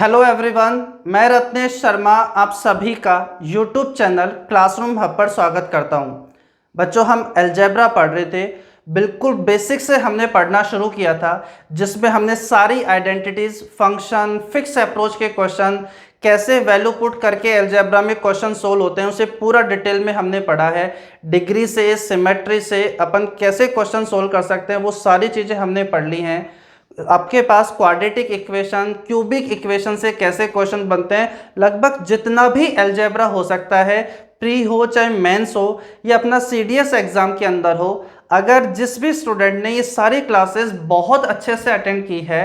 Hello everyone, मैं रत्नेश शर्मा आप सभी का यूट्यूब चैनल क्लासरूम हब पर स्वागत करता हूं। बच्चों, हम अलजेब्रा पढ़ रहे थे। बिल्कुल बेसिक से हमने पढ़ना शुरू किया था, जिसमें हमने सारी आइडेंटिटीज, फंक्शन, फिक्स अप्रोच के क्वेश्चन, कैसे वैल्यू पुट करके अलजेब्रा में क्वेश्चन सोल्व होते हैं, उसे पूरा डिटेल में हमने पढ़ा है। डिग्री से, सिमेट्री से अपन कैसे क्वेश्चन सोल्व कर सकते हैं, वो सारी चीज़ें हमने पढ़ ली हैं। आपके पास क्वाड्रेटिक इक्वेशन, क्यूबिक इक्वेशन से कैसे क्वेश्चन बनते हैं, लगभग जितना भी अलजेब्रा हो सकता है, प्री हो चाहे मेंस हो या अपना सीडीएस एग्जाम के अंदर हो, अगर जिस भी स्टूडेंट ने ये सारी क्लासेस बहुत अच्छे से अटेंड की है,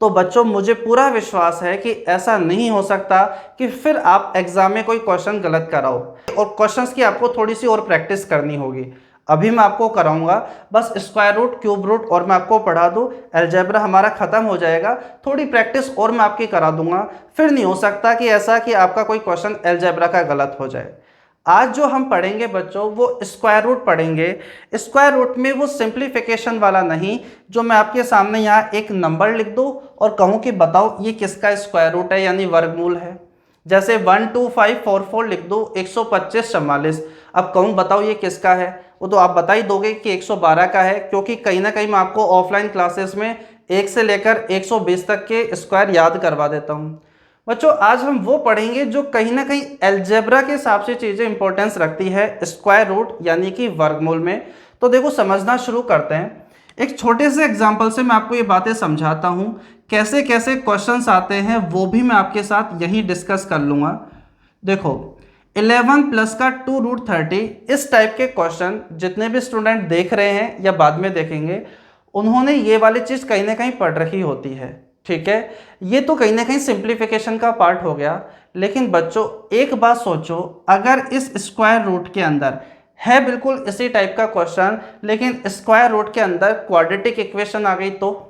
तो बच्चों मुझे पूरा विश्वास है कि ऐसा नहीं हो सकता कि फिर आप एग्जाम में कोई क्वेश्चन गलत कराओ। और क्वेश्चंस की आपको थोड़ी सी और प्रैक्टिस करनी होगी। अभी मैं आपको कराऊंगा, बस स्क्वायर रूट, क्यूब रूट और मैं आपको पढ़ा दूँ, अलजेब्रा हमारा खत्म हो जाएगा। थोड़ी प्रैक्टिस और मैं आपकी करा दूंगा, फिर नहीं हो सकता कि ऐसा कि आपका कोई क्वेश्चन अलजेब्रा का गलत हो जाए। आज जो हम पढ़ेंगे बच्चों, वो स्क्वायर रूट पढ़ेंगे। स्क्वायर रूट में वो सिंप्लीफिकेशन वाला नहीं, जो मैं आपके सामने यहाँ एक नंबर लिख दूँ और कहूँ कि बताओ ये किसका स्क्वायर रूट है, यानी वर्गमूल है। जैसे 12544 लिख दो, 125 44। अब कहूँ बताओ ये किसका है, वो तो आप बता ही दोगे कि 112 का है, क्योंकि कहीं ना कहीं मैं आपको ऑफलाइन क्लासेस में 1 से लेकर 120 तक के स्क्वायर याद करवा देता हूँ। बच्चों, आज हम वो पढ़ेंगे जो कहीं ना कहीं अलजेब्रा के हिसाब से चीज़ें इंपॉर्टेंस रखती है स्क्वायर रूट यानी कि वर्गमूल में। तो देखो, समझना शुरू करते हैं। एक छोटे से एग्जाम्पल से मैं आपको ये बातें समझाता हूँ। कैसे कैसे क्वेश्चंस आते हैं वो भी मैं आपके साथ यहीं डिस्कस कर लूँगा। देखो, 11 प्लस का 2 रूट 30, इस टाइप के क्वेश्चन जितने भी स्टूडेंट देख रहे हैं या बाद में देखेंगे, उन्होंने ये वाली चीज़ कहीं ना कहीं पढ़ रखी होती है। ठीक है, ये तो कहीं ना कहीं सिंप्लीफिकेशन का पार्ट हो गया। लेकिन बच्चों एक बात सोचो, अगर इस स्क्वायर रूट के अंदर है बिल्कुल इसी टाइप का क्वेश्चन, लेकिन स्क्वायर रूट के अंदर क्वाड्रेटिक इक्वेशन आ गई, तो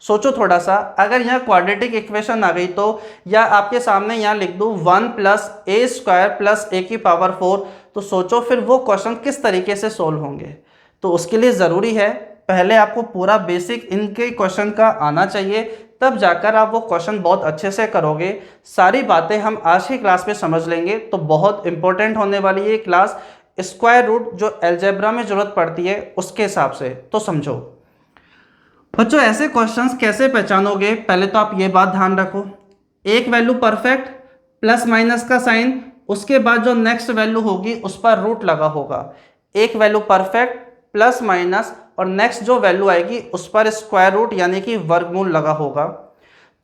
सोचो थोड़ा सा। अगर यहाँ क्वाड्रेटिक इक्वेशन आ गई तो, या आपके सामने यहाँ लिख दूँ 1 प्लस ए स्क्वायर प्लस ए की पावर 4, तो सोचो फिर वो क्वेश्चन किस तरीके से सोल्व होंगे। तो उसके लिए ज़रूरी है पहले आपको पूरा बेसिक इनके क्वेश्चन का आना चाहिए, तब जाकर आप वो क्वेश्चन बहुत अच्छे से करोगे। सारी बातें हम आज की क्लास में समझ लेंगे, तो बहुत इंपॉर्टेंट होने वाली है ये क्लास। स्क्वायर रूट जो अलजेब्रा में ज़रूरत पड़ती है उसके हिसाब से, तो समझो बच्चों। ऐसे क्वेश्चंस कैसे पहचानोगे, पहले तो आप ये बात ध्यान रखो, एक वैल्यू परफेक्ट, प्लस माइनस का साइन, उसके बाद जो नेक्स्ट वैल्यू होगी उस पर रूट लगा होगा। एक वैल्यू परफेक्ट, प्लस माइनस और नेक्स्ट जो वैल्यू आएगी उस पर स्क्वायर रूट यानी कि वर्गमूल लगा होगा।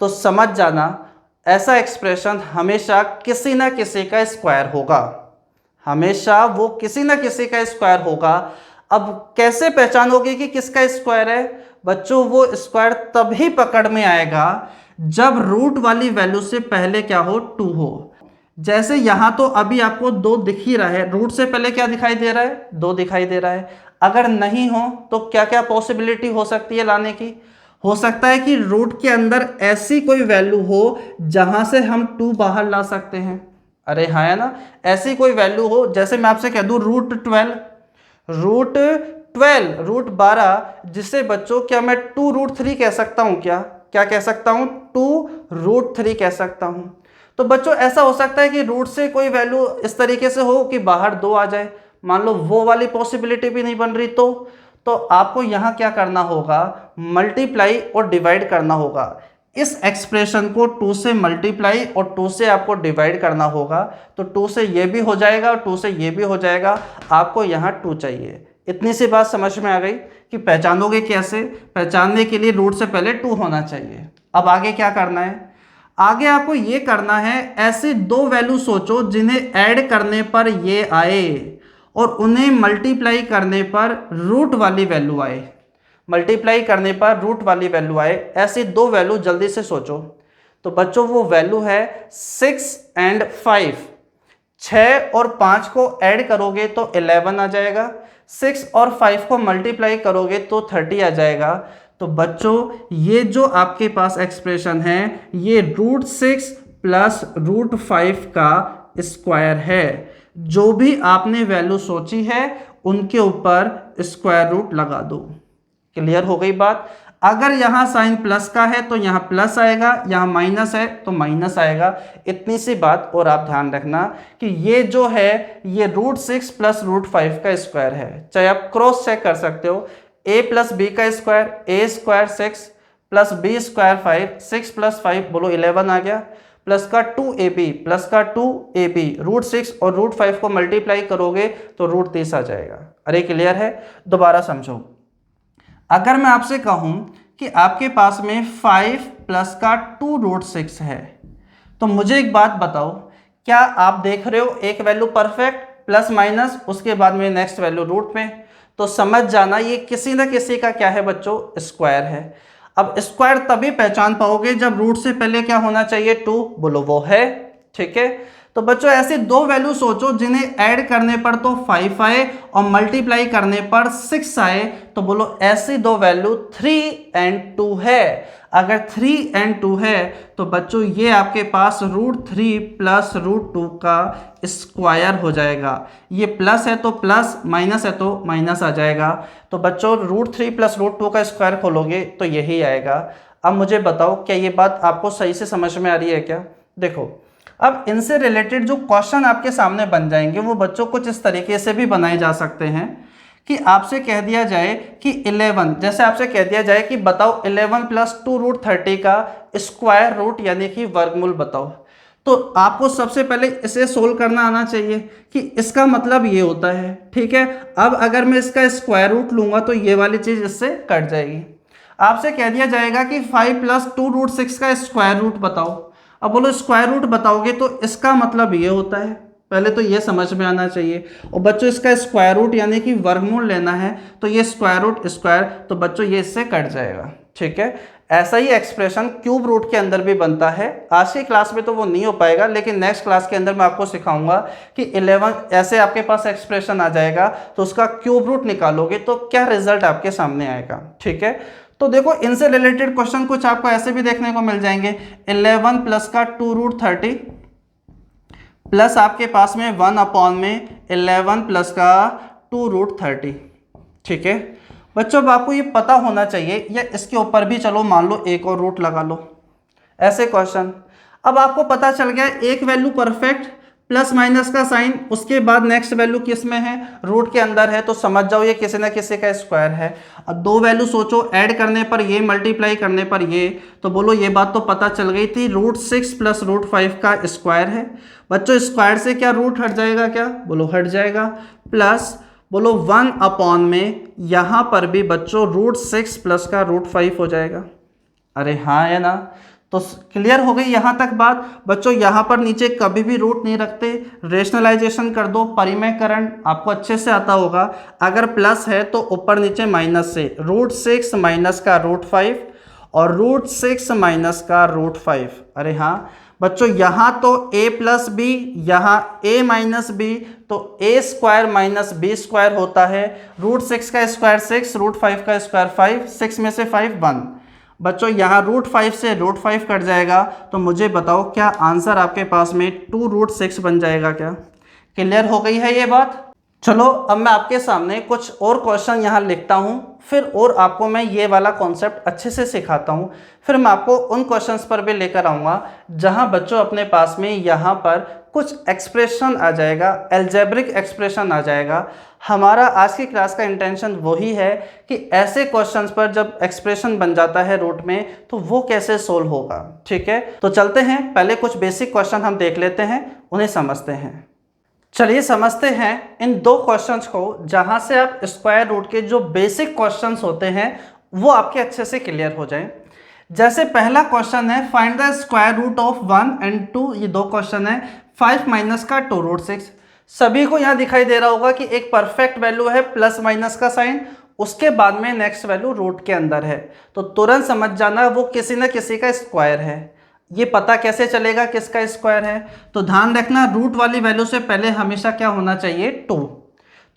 तो समझ जाना, ऐसा एक्सप्रेशन हमेशा किसी ना किसी का स्क्वायर होगा, हमेशा वो किसी ना किसी का स्क्वायर होगा। अब कैसे पहचानोगे कि किसका स्क्वायर है बच्चों? वो स्क्वायर तभी पकड़ में आएगा जब रूट वाली वैल्यू से पहले क्या हो, 2 हो। जैसे यहां तो अभी आपको 2 दिख ही रहा है, रूट से पहले क्या दिखाई दे रहा है, 2 दिखाई दे रहा है। अगर नहीं हो तो क्या क्या पॉसिबिलिटी हो सकती है लाने की? हो सकता है कि रूट के अंदर ऐसी कोई वैल्यू हो जहां से हम 2 बाहर ला सकते हैं। अरे हाँ, है ना, ऐसी कोई वैल्यू हो, जैसे मैं आपसे कह दूं रूट 12, रूट 12, जिसे बच्चों क्या मैं 2 रूट 3 कह सकता हूं? क्या क्या कह सकता हूं? 2 रूट 3 कह सकता हूं। तो बच्चों ऐसा हो सकता है कि रूट से कोई वैल्यू इस तरीके से हो कि बाहर 2 आ जाए, मान लो वो वाली पॉसिबिलिटी भी नहीं बन रही, तो आपको यहाँ क्या करना होगा, मल्टीप्लाई और डिवाइड करना होगा। इस एक्सप्रेशन को 2 से मल्टीप्लाई और 2 से आपको डिवाइड करना होगा, तो 2 से ये भी हो जाएगा और 2 से ये भी हो जाएगा। आपको यहाँ 2 चाहिए। इतनी सी बात समझ में आ गई कि पहचानोगे कैसे? पहचानने के लिए रूट से पहले 2 होना चाहिए। अब आगे क्या करना है? आगे आपको ये करना है, ऐसे 2 वैल्यू सोचो जिन्हें ऐड करने पर ये आए और उन्हें मल्टीप्लाई करने पर रूट वाली वैल्यू आए। मल्टीप्लाई करने पर रूट वाली वैल्यू आए, ऐसी 2 वैल्यू जल्दी से सोचो। तो बच्चों वो वैल्यू है 6 और 5। 6 और 5 को ऐड करोगे तो 11 आ जाएगा, 6 और 5 को मल्टीप्लाई करोगे तो 30 आ जाएगा। तो बच्चों ये जो आपके पास एक्सप्रेशन है, ये रूट 6 प्लस रूट 5 का स्क्वायर है। जो भी आपने वैल्यू सोची है उनके ऊपर स्क्वायर रूट लगा दो। क्लियर हो गई बात? अगर यहाँ साइन प्लस का है तो यहाँ प्लस आएगा, यहाँ माइनस है तो माइनस आएगा। इतनी सी बात और आप ध्यान रखना कि ये जो है ये √6 प्लस √5 का स्क्वायर है। चाहे आप क्रॉस चेक कर सकते हो, a प्लस बी का square, a square 6 plus b square 5, 6 plus 5 बोलो 11 आ गया, प्लस का 2ab प्लस का 2ab, √6 और √5 को मल्टीप्लाई करोगे तो √30 आ जाएगा। अरे क्लियर है? दोबारा समझो, अगर मैं आपसे कहूं कि आपके पास में 5 प्लस का 2√6 है तो मुझे एक बात बताओ, क्या आप देख रहे हो एक वैल्यू परफेक्ट प्लस माइनस, उसके बाद में नेक्स्ट वैल्यू रूट में, तो समझ जाना ये किसी न किसी का क्या है बच्चों, स्क्वायर है। अब स्क्वायर तभी पहचान पाओगे जब रूट से पहले क्या होना चाहिए, 2, बोलो वो है। ठीक है, तो बच्चों ऐसे दो वैल्यू सोचो जिन्हें ऐड करने पर तो 5 आए और मल्टीप्लाई करने पर 6 आए, तो बोलो ऐसी दो वैल्यू 3 और 2 है। अगर 3 और 2 है तो बच्चों ये आपके पास √3 प्लस √2 का स्क्वायर हो जाएगा। ये प्लस है तो प्लस, माइनस है तो माइनस आ जाएगा। तो बच्चों √3 प्लस √2 का स्क्वायर खोलोगे तो यही आएगा। अब मुझे बताओ क्या ये बात आपको सही से समझ में आ रही है क्या? देखो, अब इनसे रिलेटेड जो क्वेश्चन आपके सामने बन जाएंगे वो बच्चों कुछ इस तरीके से भी बनाए जा सकते हैं कि आपसे कह दिया जाए कि 11, जैसे आपसे कह दिया जाए कि बताओ 11 प्लस 2√30 का स्क्वायर रूट यानी कि वर्गमूल बताओ। तो आपको सबसे पहले इसे सोल्व करना आना चाहिए कि इसका मतलब ये होता है। ठीक है, अब अगर मैं इसका स्क्वायर रूट लूँगा तो ये वाली चीज़ इससे कट जाएगी। आपसे कह दिया जाएगा कि 5 प्लस 2√6 का स्क्वायर रूट बताओ। अब बोलो स्क्वायर रूट बताओगे तो इसका मतलब ये होता है, पहले तो ये समझ में आना चाहिए। और बच्चों इसका स्क्वायर रूट यानी कि वर्गमूल लेना है तो ये स्क्वायर रूट स्क्वायर, तो बच्चों ये इससे कट जाएगा। ठीक है, ऐसा ही एक्सप्रेशन क्यूब रूट के अंदर भी बनता है। आज की क्लास में तो वो नहीं हो पाएगा, लेकिन नेक्स्ट क्लास के अंदर मैं आपको सिखाऊंगा कि 11 ऐसे आपके पास एक्सप्रेशन आ जाएगा तो उसका क्यूब रूट निकालोगे तो क्या रिजल्ट आपके सामने आएगा। ठीक है, तो देखो इनसे रिलेटेड क्वेश्चन कुछ आपको ऐसे भी देखने को मिल जाएंगे। 11 प्लस का 2√30 प्लस आपके पास में 1/11 प्लस का 2√30। ठीक है बच्चों, अब आपको ये पता होना चाहिए, या इसके ऊपर भी चलो मान लो एक और रूट लगा लो, ऐसे क्वेश्चन। अब आपको पता चल गया एक वैल्यू परफेक्ट प्लस माइनस का साइन, उसके बाद नेक्स्ट वैल्यू किस में है, रूट के अंदर है, तो समझ जाओ ये किसी ना किसी का स्क्वायर है। अब दो वैल्यू सोचो, ऐड करने पर ये, मल्टीप्लाई करने पर ये, तो बोलो ये बात तो पता चल गई थी, √6 प्लस √5 का स्क्वायर है। बच्चों स्क्वायर से क्या रूट हट जाएगा, क्या बोलो हट जाएगा, प्लस बोलो 1 में यहाँ पर भी बच्चों √6 प्लस का √5 हो जाएगा। अरे हाँ है ना, तो क्लियर हो गई यहाँ तक बात। बच्चों यहाँ पर नीचे कभी भी रूट नहीं रखते, रेशनलाइजेशन कर दो, परिमेयकरण आपको अच्छे से आता होगा। अगर प्लस है तो ऊपर नीचे माइनस से, √6 माइनस का √5 और √6 माइनस का √5। अरे हाँ बच्चों, यहाँ तो a प्लस बी, यहाँ a माइनस बी, तो a square minus b square होता है। √6 का स्क्वायर 6, √5 का स्क्वायर 5, 6 में से 5 1। बच्चों यहाँ √5 से √5 कट जाएगा, तो मुझे बताओ क्या आंसर आपके पास में 2√6 बन जाएगा क्या? क्लियर हो गई है ये बात? चलो अब मैं आपके सामने कुछ और क्वेश्चन यहाँ लिखता हूँ, फिर और आपको मैं ये वाला कॉन्सेप्ट अच्छे से सिखाता हूँ। फिर मैं आपको उन क्वेश्चंस पर भी लेकर आऊँगा जहाँ बच्चों अपने पास में यहाँ पर कुछ एक्सप्रेशन आ जाएगा, एल्जेब्रिक एक्सप्रेशन आ जाएगा। हमारा आज की क्लास का इंटेंशन वही है कि ऐसे क्वेश्चंस पर जब एक्सप्रेशन बन जाता है रूट में तो वो कैसे सोल्व होगा। ठीक है, तो चलते हैं, पहले कुछ बेसिक क्वेश्चन हम देख लेते हैं, उन्हें समझते हैं। चलिए समझते हैं इन दो क्वेश्चंस को, जहां से आप स्क्वायर रूट के जो बेसिक क्वेश्चंस होते हैं वो आपके अच्छे से क्लियर हो जाएं। जैसे पहला क्वेश्चन है find the square root of 1 और 2, ये दो क्वेश्चन है। 5 माइनस का 2√6, सभी को यहाँ दिखाई दे रहा होगा कि एक परफेक्ट वैल्यू है प्लस माइनस का साइन, उसके बाद में नेक्स्ट वैल्यू रूट के अंदर है, तो तुरंत समझ जाना वो किसी न किसी का स्क्वायर है। ये पता कैसे चलेगा किसका स्क्वायर है, तो ध्यान रखना रूट वाली वैल्यू से पहले हमेशा क्या होना चाहिए, 2।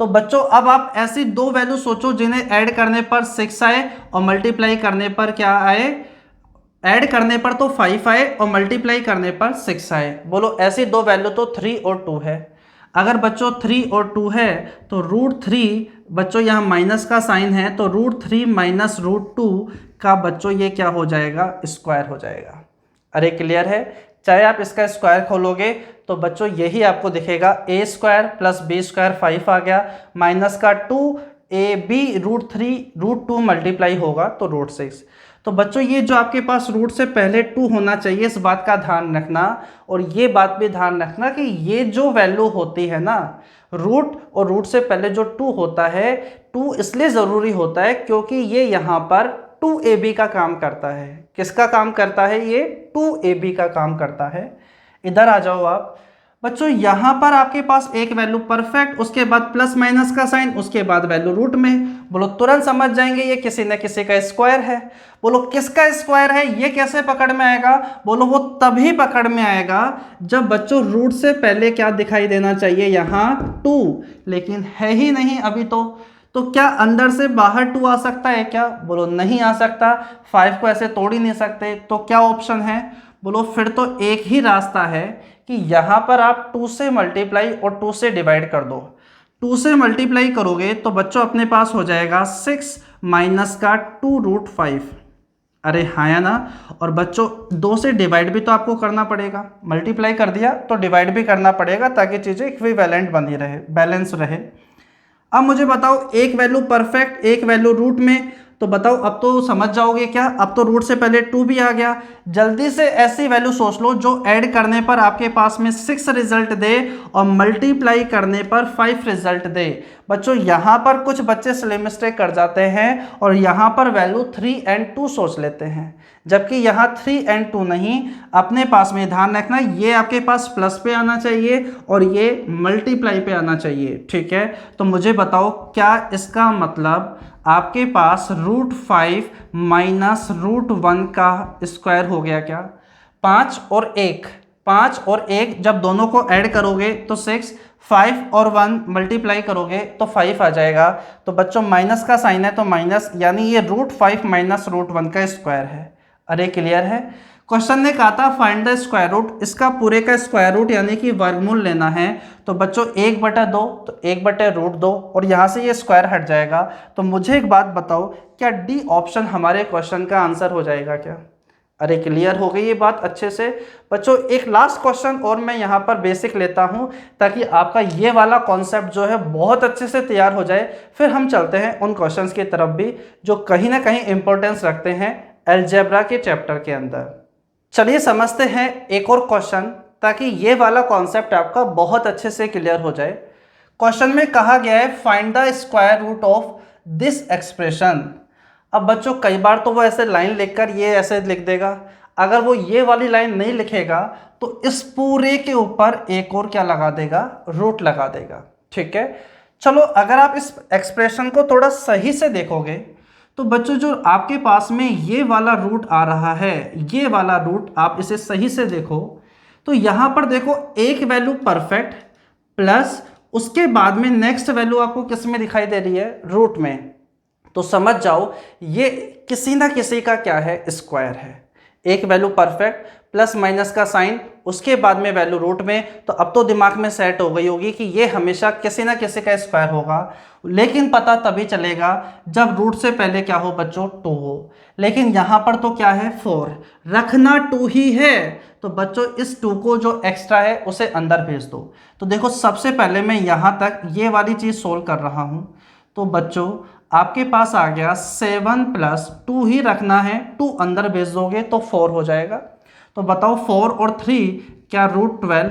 तो बच्चों अब आप ऐसी दो वैल्यू सोचो जिन्हें ऐड करने पर 6 आए और मल्टीप्लाई करने पर क्या आए, ऐड करने पर तो 5 आए और मल्टीप्लाई करने पर 6 आए। बोलो ऐसी दो वैल्यू तो 3 और 2 है। अगर बच्चों 3 और 2 है तो √3 बच्चों यहाँ माइनस का साइन है तो √3 माइनस √2 का बच्चों ये क्या हो जाएगा, स्क्वायर हो जाएगा। अरे क्लियर है। चाहे आप इसका स्क्वायर खोलोगे तो बच्चों यही आपको दिखेगा, a square plus b square 5 आ गया, माइनस का 2ab √3 √2 मल्टीप्लाई होगा तो √6। तो बच्चों ये जो आपके पास रूट से पहले 2 होना चाहिए, इस बात का ध्यान रखना। और ये बात भी ध्यान रखना कि ये जो वैल्यू होती है ना, रूट और रूट से पहले जो 2 होता है, 2 इसलिए ज़रूरी होता है क्योंकि ये यहाँ पर 2ab का काम करता है। किसका काम करता है? ये 2ab का काम करता है। इधर आ जाओ आप बच्चों, यहाँ पर आपके पास एक वैल्यू परफेक्ट, उसके बाद प्लस माइनस का साइन, उसके बाद वैल्यू रूट में। बोलो तुरंत समझ जाएंगे ये किसी न किसी का स्क्वायर है। बोलो किसका स्क्वायर है, ये कैसे पकड़ में आएगा? बोलो वो तभी पकड़ में आएगा जब बच्चों रूट से पहले क्या दिखाई देना चाहिए, यहाँ 2, लेकिन है ही नहीं अभी तो क्या अंदर से बाहर 2 आ सकता है क्या? बोलो नहीं आ सकता, 5 को ऐसे तोड़ ही नहीं सकते। तो क्या ऑप्शन है? बोलो फिर तो एक ही रास्ता है कि यहाँ पर आप 2 से मल्टीप्लाई और 2 से डिवाइड कर दो। 2 से मल्टीप्लाई करोगे तो बच्चों अपने पास हो जाएगा 6 माइनस का 2√5। अरे हाँ या ना। और बच्चों 2 से डिवाइड भी तो आपको करना पड़ेगा, मल्टीप्लाई कर दिया तो डिवाइड भी करना पड़ेगा ताकि चीज़ें इक्विवेलेंट बनी रहे, बैलेंस रहे। अब मुझे बताओ, एक वैल्यू परफेक्ट, एक वैल्यू रूट में, तो बताओ अब तो समझ जाओगे क्या? अब तो रूट से पहले 2 भी आ गया। जल्दी से ऐसी वैल्यू सोच लो जो ऐड करने पर आपके पास में 6 रिजल्ट दे और मल्टीप्लाई करने पर 5 रिजल्ट दे। बच्चों यहाँ पर कुछ बच्चे स्लिप मिस्टेक कर जाते हैं और यहाँ पर वैल्यू 3 और 2 सोच लेते हैं, जबकि यहाँ 3 और 2 नहीं। अपने पास में ध्यान रखना, ये आपके पास प्लस पे आना चाहिए और ये मल्टीप्लाई पे आना चाहिए, ठीक है? तो मुझे बताओ क्या इसका मतलब आपके पास √5 माइनस √1 का स्क्वायर हो गया क्या? 5 और 1 जब दोनों को ऐड करोगे तो 6, 5 और 1 मल्टीप्लाई करोगे तो 5 आ जाएगा। तो बच्चों माइनस का साइन है तो माइनस, यानी ये √5 माइनस √1 का स्क्वायर है। अरे क्लियर है। क्वेश्चन ने कहा था फाइंड द स्क्वायर रूट, इसका पूरे का स्क्वायर रूट यानी कि वर्गमूल लेना है। तो बच्चों 1/2 तो 1/√2 और यहाँ से ये स्क्वायर हट जाएगा। तो मुझे एक बात बताओ, क्या डी ऑप्शन हमारे क्वेश्चन का आंसर हो जाएगा क्या? अरे क्लियर हो गई ये बात अच्छे से। बच्चों एक लास्ट क्वेश्चन और मैं यहाँ पर बेसिक लेता हूँ ताकि आपका ये वाला कॉन्सेप्ट जो है बहुत अच्छे से तैयार हो जाए। फिर हम चलते हैं उन क्वेश्चंस की तरफ भी जो कहीं ना कहीं इंपॉर्टेंस रखते हैं अलजेब्रा के चैप्टर के अंदर। चलिए समझते हैं एक और क्वेश्चन ताकि ये वाला कॉन्सेप्ट आपका बहुत अच्छे से क्लियर हो जाए। क्वेश्चन में कहा गया है find the square root of this expression. अब बच्चों कई बार तो वो ऐसे लाइन लिखकर ये ऐसे लिख देगा, अगर वो ये वाली लाइन नहीं लिखेगा तो इस पूरे के ऊपर एक और क्या लगा देगा, रूट लगा देगा, ठीक है? चलो अगर आप इस एक्सप्रेशन को थोड़ा सही से देखोगे तो बच्चों जो आपके पास में ये वाला रूट आ रहा है, ये वाला रूट आप इसे सही से देखो तो यहाँ पर देखो एक वैल्यू परफेक्ट प्लस उसके बाद में नेक्स्ट वैल्यू आपको किस में दिखाई दे रही है, रूट में। तो समझ जाओ ये किसी ना किसी का क्या है, स्क्वायर है। एक वैल्यू परफेक्ट प्लस माइनस का साइन, उसके बाद में वैल्यू रूट में। तो अब तो दिमाग में सेट हो गई होगी कि ये हमेशा किसी ना किसी का स्क्वायर होगा, लेकिन पता तभी चलेगा जब रूट से पहले क्या हो बच्चों, 2 हो। लेकिन यहाँ पर तो क्या है, 4, रखना 2 ही है। तो बच्चों इस 2 को जो एक्स्ट्रा है उसे अंदर भेज दो। तो देखो सबसे पहले मैं यहाँ तक ये वाली चीज़ सोल्व कर रहा हूँ। तो बच्चों आपके पास आ गया 7 + 2 ही रखना है, 2 अंदर भेज दोगे तो 4 हो जाएगा। तो बताओ 4 और 3 क्या √12?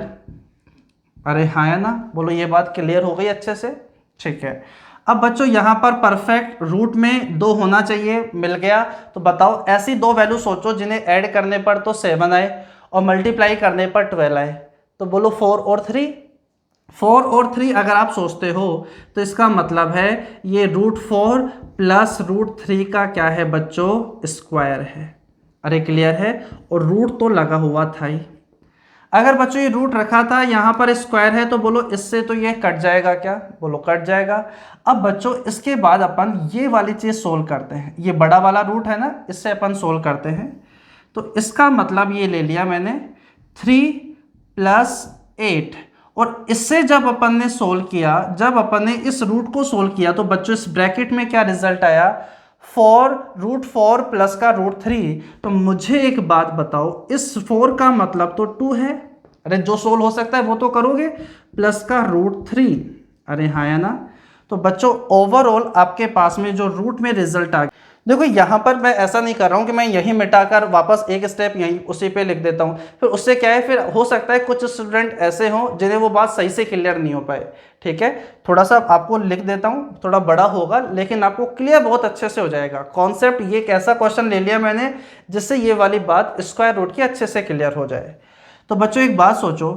अरे हाँ या ना, बोलो ये बात क्लियर हो गई अच्छे से, ठीक है? अब बच्चों यहाँ पर परफेक्ट रूट में 2 होना चाहिए, मिल गया। तो बताओ ऐसी 2 वैल्यू सोचो जिन्हें ऐड करने पर तो 7 आए और मल्टीप्लाई करने पर 12 आए। तो बोलो 4 और 3। 4 और 3 अगर आप सोचते हो तो इसका मतलब है ये √4 + √3 का क्या है बच्चों, स्क्वायर है। अरे क्लियर है। और रूट तो लगा हुआ था ही। अगर बच्चों ये रूट रखा था, यहाँ पर स्क्वायर है, तो बोलो इससे तो ये कट जाएगा क्या, बोलो कट जाएगा। अब बच्चों इसके बाद अपन ये वाली चीज़ सोल्व करते हैं, ये बड़ा वाला रूट है ना, इससे अपन सोल्व करते हैं। तो इसका मतलब ये ले लिया मैंने 3 + 8 और इससे जब अपन ने सोल्व किया, जब अपन ने इस रूट को सोल्व किया तो बच्चों इस ब्रैकेट में क्या रिजल्ट आया, 4√4 प्लस का √3। तो मुझे एक बात बताओ, इस 4 का मतलब तो 2 है, अरे जो सोल्व हो सकता है वो तो करोगे, प्लस का √3, अरे हाँ है ना। तो बच्चों ओवरऑल आपके पास में जो रूट में रिजल्ट आ गया, देखो यहाँ पर मैं ऐसा नहीं कर रहा हूँ कि मैं यहीं मिटाकर वापस एक स्टेप यहीं उसी पे लिख देता हूँ, फिर उससे क्या है, फिर हो सकता है कुछ स्टूडेंट ऐसे हों जिन्हें वो बात सही से क्लियर नहीं हो पाए। ठीक है, थोड़ा सा आपको लिख देता हूँ, थोड़ा बड़ा होगा लेकिन आपको क्लियर बहुत अच्छे से हो जाएगा कॉन्सेप्ट। ये एक ऐसा क्वेश्चन ले लिया मैंने जिससे ये वाली बात स्क्वायर रूट की अच्छे से क्लियर हो जाए। तो बच्चों एक बात सोचो,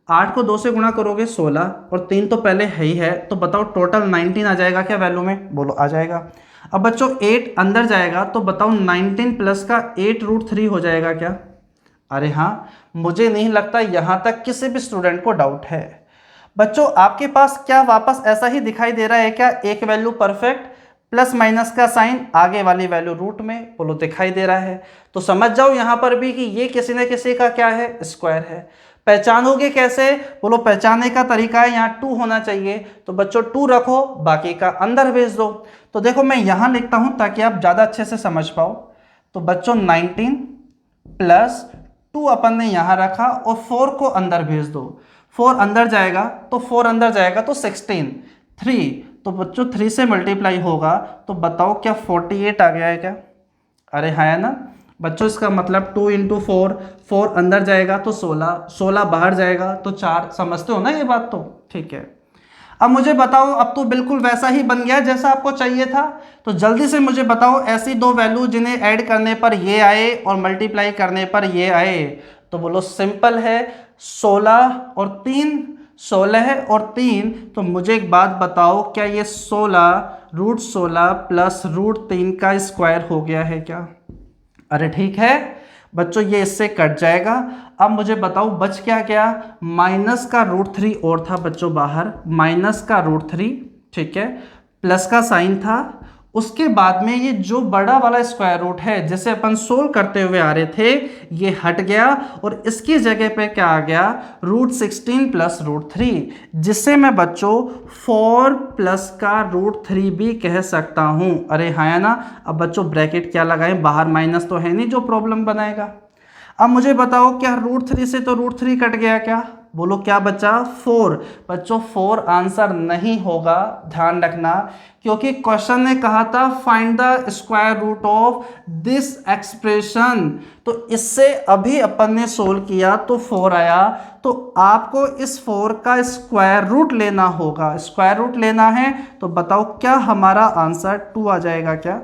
8 को 2 से गुणा करोगे 16 और 3 तो पहले है ही है, तो बताओ टोटल 19 आ जाएगा क्या वैल्यू में, बोलो आ जाएगा। अब बच्चों 8 अंदर जाएगा तो बताओ 19 प्लस का 8√3 हो जाएगा क्या, अरे हाँ, मुझे नहीं लगता यहाँ तक किसी भी स्टूडेंट को डाउट है। बच्चों आपके पास क्या वापस ऐसा ही दिखाई दे रहा है क्या, एक वैल्यू परफेक्ट प्लस माइनस का साइन आगे वाली वैल्यू रूट में, बोलो दिखाई दे रहा है। तो समझ जाओ यहाँ पर भी कि ये किसी न किसी का क्या है, स्क्वायर है। पहचानोगे कैसे, बोलो पहचानने का तरीका है, यहाँ 2 होना चाहिए तो बच्चों 2 रखो, बाकी का अंदर भेज दो। तो देखो मैं यहाँ लिखता हूँ ताकि आप ज़्यादा अच्छे से समझ पाओ। तो बच्चों 19 प्लस 2 अपन ने यहाँ रखा और 4 को अंदर भेज दो, 4 अंदर जाएगा तो 4 अंदर जाएगा तो 16, 3 तो बच्चों 3 से मल्टीप्लाई होगा तो बताओ क्या 48 आ गया है क्या, अरे हाँ है ना। बच्चों इसका मतलब 2 × 4, 4 अंदर जाएगा तो 16, 16 बाहर जाएगा तो 4, समझते हो ना ये बात। तो ठीक है, अब मुझे बताओ, अब तो बिल्कुल वैसा ही बन गया जैसा आपको चाहिए था। तो जल्दी से मुझे बताओ ऐसी दो वैल्यू जिन्हें ऐड करने पर ये आए और मल्टीप्लाई करने पर ये आए, तो बोलो सिंपल है, 16 और 3, 16 है और 3। तो मुझे एक बात बताओ, क्या ये 16√16 प्लस √3 का स्क्वायर हो गया है क्या, अरे ठीक है बच्चों, ये इससे कट जाएगा। अब मुझे बताओ बच क्या गया, माइनस का √3 और था बच्चों बाहर, माइनस का √3, ठीक है, प्लस का साइन था, उसके बाद में ये जो बड़ा वाला स्क्वायर रूट है जिसे अपन सोल्व करते हुए आ रहे थे ये हट गया और इसकी जगह पे क्या आ गया, √16 प्लस √3, जिससे मैं बच्चों 4 प्लस का √3 भी कह सकता हूं। अरे हाँ है ना। अब बच्चों ब्रैकेट क्या लगाएं, बाहर माइनस तो है नहीं जो प्रॉब्लम बनाएगा। अब मुझे बताओ क्या √3 से तो √3 कट गया क्या, बोलो क्या बचा, 4। बच्चों 4 आंसर नहीं होगा, ध्यान रखना, क्योंकि क्वेश्चन ने कहा था find the square root of this expression. तो इससे अभी अपन ने सोल्व किया तो 4 आया, तो आपको इस 4 का स्क्वायर रूट लेना होगा। स्क्वायर रूट लेना है तो बताओ क्या हमारा आंसर 2 आ जाएगा क्या,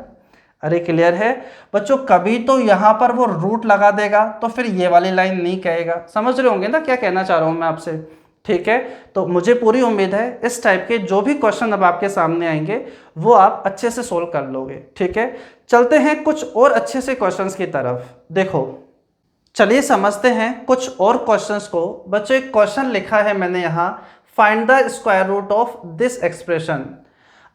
अरे क्लियर है बच्चों। कभी तो यहाँ पर वो रूट लगा देगा तो फिर ये वाली लाइन नहीं कहेगा, समझ रहे होंगे ना क्या कहना चाह रहा हूँ मैं आपसे। ठीक है, तो मुझे पूरी उम्मीद है इस टाइप के जो भी क्वेश्चन अब आपके सामने आएंगे वो आप अच्छे से सोल्व कर लोगे। ठीक है, चलते हैं कुछ और अच्छे से क्वेश्चंस की तरफ। देखो चलिए समझते हैं कुछ और क्वेश्चंस को। बच्चों एक क्वेश्चन लिखा है मैंने यहाँ, find the square root of this expression.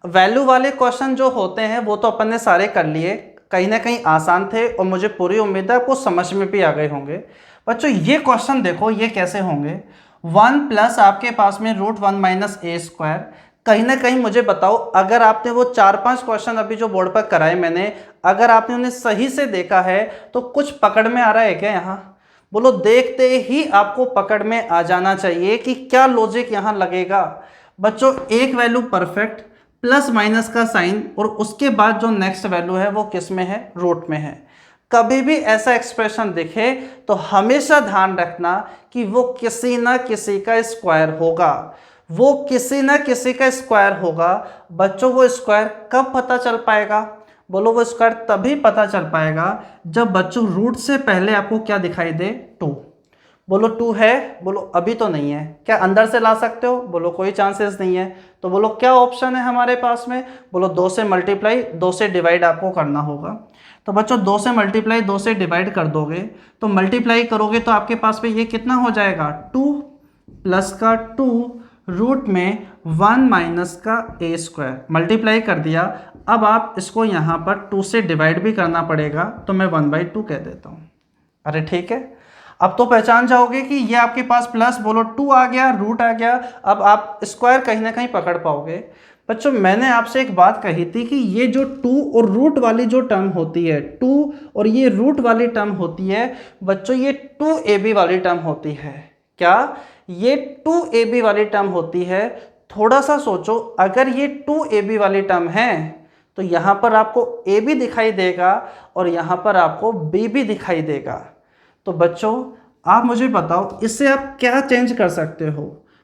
Value वाले क्वेश्चन जो होते हैं वो तो अपन ने सारे कर लिए, कहीं ना कहीं आसान थे और मुझे पूरी उम्मीद है आपको समझ में भी आ गए होंगे। बच्चों ये क्वेश्चन देखो ये कैसे होंगे, 1 प्लस आपके पास में √1 - a²। कहीं ना कहीं मुझे बताओ, अगर आपने वो 4-5 क्वेश्चन अभी जो बोर्ड पर कराए मैंने, अगर आपने उन्हें सही से देखा है तो कुछ पकड़ में आ रहा है क्या यहाँ, बोलो देखते ही आपको पकड़ में आ जाना चाहिए कि क्या लॉजिक यहाँ लगेगा। बच्चों एक वैल्यू परफेक्ट, प्लस माइनस का साइन और उसके बाद जो नेक्स्ट वैल्यू है वो किस में है, रूट में है। कभी भी ऐसा एक्सप्रेशन दिखे तो हमेशा ध्यान रखना कि वो किसी ना किसी का स्क्वायर होगा, वो किसी ना किसी का स्क्वायर होगा। बच्चों वो स्क्वायर कब पता चल पाएगा, बोलो वो स्क्वायर तभी पता चल पाएगा जब बच्चों रूट से पहले आपको क्या दिखाई दे, 2। बोलो 2 है, बोलो अभी तो नहीं है, क्या अंदर से ला सकते हो, बोलो कोई चांसेस नहीं है। तो बोलो क्या ऑप्शन है हमारे पास में, बोलो 2 से मल्टीप्लाई 2 से डिवाइड आपको करना होगा। तो बच्चों 2 से मल्टीप्लाई 2 से डिवाइड कर दोगे तो मल्टीप्लाई करोगे तो आपके पास में ये कितना हो जाएगा, 2 प्लस का 2 रूट में 1 माइनस का a², मल्टीप्लाई कर दिया। अब आप इसको यहाँ पर 2 से डिवाइड भी करना पड़ेगा तो मैं 1/2 कह देता हूँ। अरे ठीक है, अब तो पहचान जाओगे कि ये आपके पास प्लस बोलो 2 आ गया, रूट आ गया, अब आप स्क्वायर कहीं ना कहीं पकड़ पाओगे। बच्चों मैंने आपसे एक बात कही थी कि ये जो 2 और रूट वाली जो टर्म होती है, 2 और ये रूट वाली टर्म होती है बच्चों, ये 2ab वाली टर्म होती है। क्या ये 2ab वाली टर्म होती है? थोड़ा सा सोचो, अगर ये 2ab वाली टर्म है तो यहाँ पर आपको a भी दिखाई देगा और यहाँ पर आपको b भी दिखाई देगा। तो बच्चों आप मुझे बताओ इससे आप क्या चेंज कर सकते हो?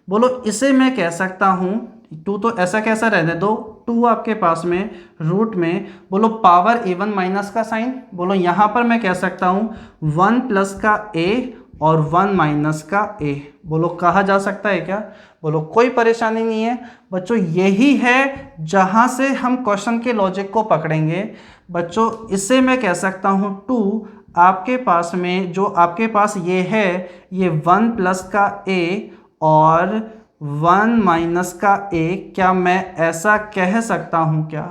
बोलो इसे मैं कह सकता हूँ 2 तो ऐसा कैसा रहने दो, 2 आपके पास में रूट में बोलो पावर a1 माइनस का साइन, बोलो यहाँ पर मैं कह सकता हूँ 1 प्लस का a और 1 माइनस का a, बोलो कहा जा सकता है क्या? बोलो कोई परेशानी नहीं है। बच्चों यही है जहाँ से हम क्वेश्चन के लॉजिक को पकड़ेंगे। बच्चों इसे मैं कह सकता हूँ 2, आपके पास में जो आपके पास ये है ये 1 प्लस का a और 1 माइनस का a, क्या मैं ऐसा कह सकता हूँ क्या?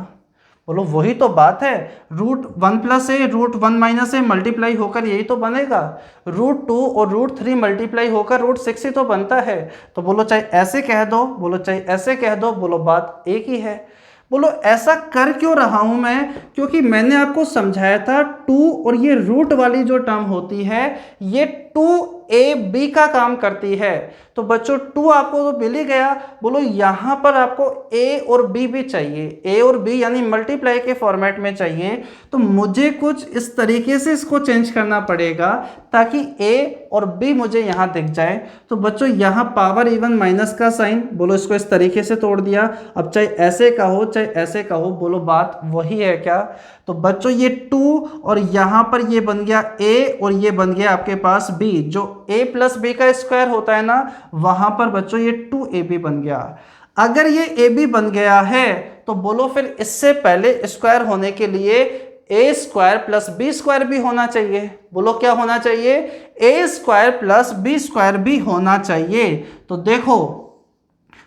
बोलो वही तो बात है, root 1 plus A root 1 minus A multiply होकर यही तो बनेगा, रूट 2 और रूट 3 मल्टीप्लाई होकर रूट 6 ही तो बनता है। तो बोलो चाहे ऐसे कह दो, बोलो चाहे ऐसे कह दो, बोलो बात एक ही है। बोलो ऐसा कर क्यों रहा हूं मैं? क्योंकि मैंने आपको समझाया था 2 और ये रूट वाली जो टर्म होती है ये 2ab का काम करती है। तो बच्चों 2 आपको तो मिल ही गया, बोलो यहाँ पर आपको a और b भी चाहिए, a और b यानी मल्टीप्लाई के फॉर्मेट में चाहिए। तो मुझे कुछ इस तरीके से इसको चेंज करना पड़ेगा ताकि a और b मुझे यहाँ दिख जाए। तो बच्चों यहाँ पावर इवन माइनस का साइन, बोलो इसको इस तरीके से तोड़ दिया। अब चाहे ऐसे का हो चाहे ऐसे का हो, बोलो बात वही है क्या? तो बच्चों ये 2 और यहाँ पर ये बन गया a और ये बन गया आपके पास b, जो a प्लस b का स्क्वायर होता है ना, वहां पर बच्चों ये 2ab बन गया। अगर ये ab बन गया है तो बोलो फिर इससे पहले स्क्वायर होने के लिए a square plus b square भी होना चाहिए। बोलो क्या होना चाहिए? a square plus b square भी होना चाहिए। तो देखो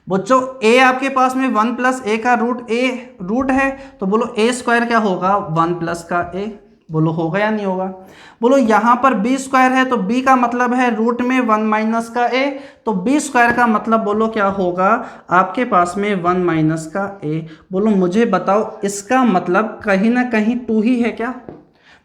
बच्चों a आपके पास में 1 प्लस a का रूट है, तो बोलो a स्क्वायर क्या होगा? 1 प्लस का a, बोलो होगा या नहीं होगा? बोलो यहाँ पर b स्क्वायर है तो b का मतलब है रूट में 1 माइनस का a, तो b स्क्वायर का मतलब बोलो क्या होगा आपके पास में 1 माइनस का a। बोलो मुझे बताओ इसका मतलब कहीं ना कहीं 2 ही है क्या?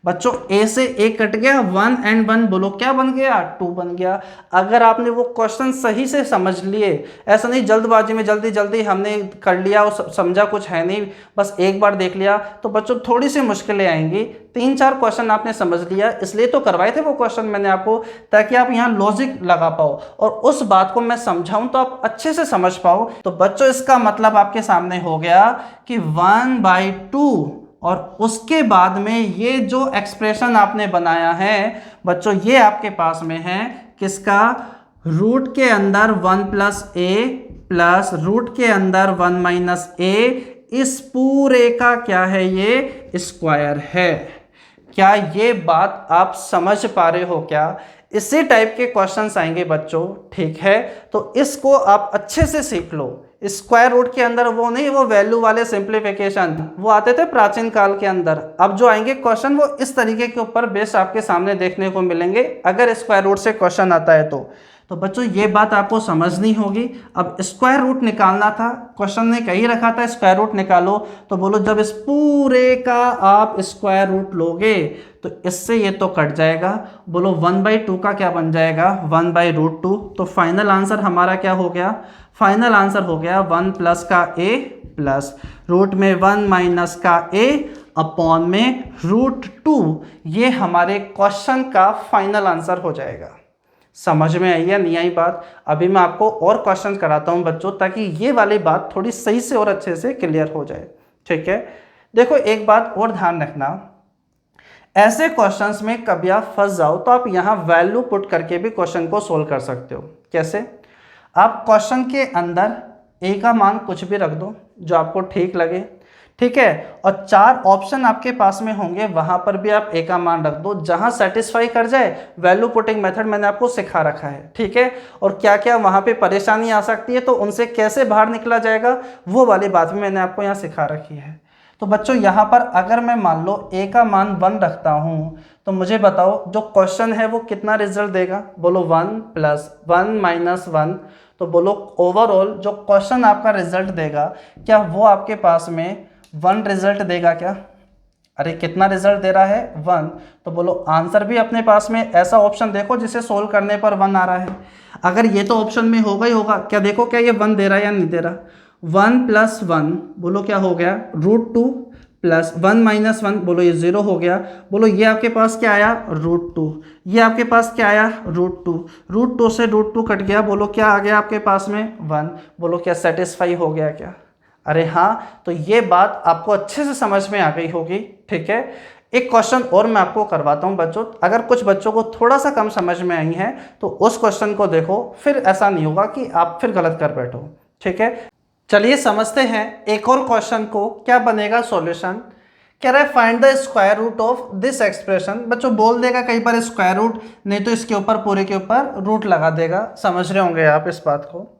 बच्चों a से a कट गया, 1 एंड 1 बोलो क्या बन गया? 2 बन गया। अगर आपने वो क्वेश्चन सही से समझ लिए, ऐसा नहीं जल्दबाजी में जल्दी जल्दी हमने कर लिया और समझा कुछ है नहीं, बस एक बार देख लिया, तो बच्चों थोड़ी सी मुश्किलें आएंगी। 3-4 क्वेश्चन आपने समझ लिया, इसलिए तो करवाए थे वो क्वेश्चन मैंने आपको, ताकि आप यहाँ लॉजिक लगा पाओ और उस बात को मैं समझाऊं तो आप अच्छे से समझ पाओ। तो बच्चों इसका मतलब आपके सामने हो गया कि 1/2 और उसके बाद में ये जो एक्सप्रेशन आपने बनाया है बच्चों, ये आपके पास में है किसका? रूट के अंदर 1 प्लस a प्लस रूट के अंदर 1 माइनस a, इस पूरे का क्या है? ये स्क्वायर है। क्या ये बात आप समझ पा रहे हो क्या? इसी टाइप के क्वेश्चंस आएंगे बच्चों, ठीक है? तो इसको आप अच्छे से सीख लो। स्क्वायर रूट के अंदर वो नहीं, वो वैल्यू वाले सिंप्लीफिकेशन वो आते थे प्राचीन काल के अंदर। अब जो आएंगे क्वेश्चन वो इस तरीके के ऊपर बेस्ड आपके सामने देखने को मिलेंगे अगर स्क्वायर रूट से क्वेश्चन आता है तो बच्चों ये बात आपको समझनी होगी। अब स्क्वायर रूट निकालना था, क्वेश्चन ने कही रखा था स्क्वायर रूट निकालो, तो बोलो जब इस पूरे का आप स्क्वायर रूट लोगे तो इससे ये तो कट जाएगा। बोलो 1/2 का क्या बन जाएगा? 1/√2। तो फाइनल आंसर हमारा क्या हो गया? फाइनल आंसर हो गया 1 प्लस का a प्लस रूट में 1 माइनस का a अपॉन में √2। ये हमारे क्वेश्चन का फाइनल आंसर हो जाएगा। समझ में आई या नहीं आई बात? अभी मैं आपको और क्वेश्चन कराता हूं बच्चों, ताकि ये वाली बात थोड़ी सही से और अच्छे से क्लियर हो जाए, ठीक है? देखो एक बात और ध्यान रखना, ऐसे क्वेश्चंस में कभी आप फंस जाओ तो आप यहाँ वैल्यू पुट करके भी क्वेश्चन को सोल्व कर सकते हो। कैसे? आप क्वेश्चन के अंदर a का मान कुछ भी रख दो जो आपको ठीक लगे, ठीक है? और 4 ऑप्शन आपके पास में होंगे, वहां पर भी आप a का मान रख दो, जहां सेटिस्फाई कर जाए। वैल्यू पुटिंग मेथड मैंने आपको सिखा रखा है, ठीक है? और क्या क्या वहां पे परेशानी आ सकती है तो उनसे कैसे बाहर निकला जाएगा वो वाली बात भी मैंने आपको यहाँ सिखा रखी है। तो बच्चों यहाँ पर अगर मैं मान लो a का मान 1 रखता हूँ तो मुझे बताओ जो क्वेश्चन है वो कितना रिजल्ट देगा। बोलो 1 + 1 - 1। तो बोलो ओवरऑल जो क्वेश्चन आपका रिजल्ट देगा क्या वो आपके पास में 1 रिजल्ट देगा क्या? अरे कितना रिजल्ट दे रहा है 1। तो बोलो आंसर भी अपने पास में ऐसा ऑप्शन देखो जिसे सोल्व करने पर 1 आ रहा है। अगर ये तो ऑप्शन में होगा ही होगा, क्या देखो क्या ये 1 दे रहा है या नहीं दे रहा। 1 + 1 बोलो क्या हो गया √2 + 1 - 1 बोलो ये 0 हो गया। बोलो ये आपके पास क्या आया √2, ये आपके पास क्या आया √2, √2 से √2 कट गया। बोलो क्या आ गया आपके पास में 1। बोलो क्या सेटिस्फाई हो गया क्या? अरे हाँ, तो ये बात आपको अच्छे से समझ में आ गई होगी। ठीक है, एक क्वेश्चन और मैं आपको करवाता हूँ बच्चों, अगर कुछ बच्चों को थोड़ा सा कम समझ में आई है तो उस क्वेश्चन को देखो, फिर ऐसा नहीं होगा कि आप फिर गलत कर बैठो। ठीक है, चलिए समझते हैं एक और क्वेश्चन को। क्या बनेगा सॉल्यूशन? कह रहा है find the square root of this expression. बच्चों बोल देगा कई बार स्क्वायर रूट, नहीं तो इसके ऊपर पूरे के ऊपर रूट लगा देगा। समझ रहे होंगे आप इस बात को।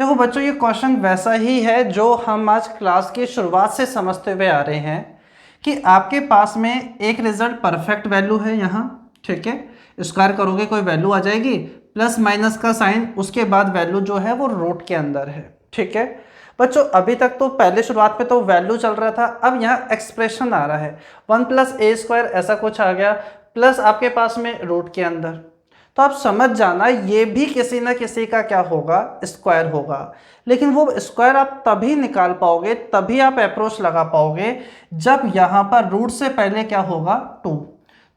देखो बच्चों ये क्वेश्चन वैसा ही है जो हम आज क्लास की शुरुआत से समझते हुए आ रहे हैं कि आपके पास में एक रिजल्ट परफेक्ट वैल्यू है यहाँ। ठीक है, स्क्वायर करोगे कोई वैल्यू आ जाएगी, प्लस माइनस का साइन, उसके बाद वैल्यू जो है वो रूट के अंदर है। ठीक है बच्चों, अभी तक तो पहले शुरुआत पे तो वैल्यू चल रहा था, अब यहाँ एक्सप्रेशन आ रहा है 1 + a² ऐसा कुछ आ गया, प्लस आपके पास में रूट के अंदर। तो आप समझ जाना ये भी किसी ना किसी का क्या होगा स्क्वायर होगा, लेकिन वो स्क्वायर आप तभी निकाल पाओगे, तभी आप अप्रोच लगा पाओगे जब यहाँ पर रूट से पहले क्या होगा 2।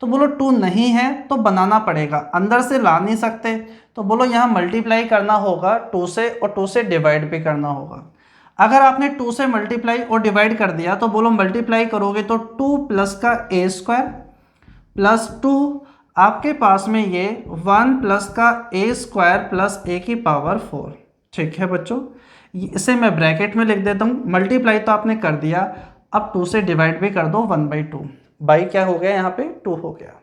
तो बोलो 2 नहीं है तो बनाना पड़ेगा, अंदर से ला नहीं सकते। तो बोलो यहाँ मल्टीप्लाई करना होगा 2 से, और 2 से डिवाइड भी करना होगा। अगर आपने 2 से मल्टीप्लाई और डिवाइड कर दिया तो बोलो मल्टीप्लाई करोगे तो 2 + का a² + 2 आपके पास में ये 1 + का a² + a⁴। ठीक है बच्चों, इसे मैं ब्रैकेट में लिख देता हूँ। मल्टीप्लाई तो आपने कर दिया, अब 2 से डिवाइड भी कर दो 1/2। बाई क्या हो गया यहाँ पे 2 हो गया।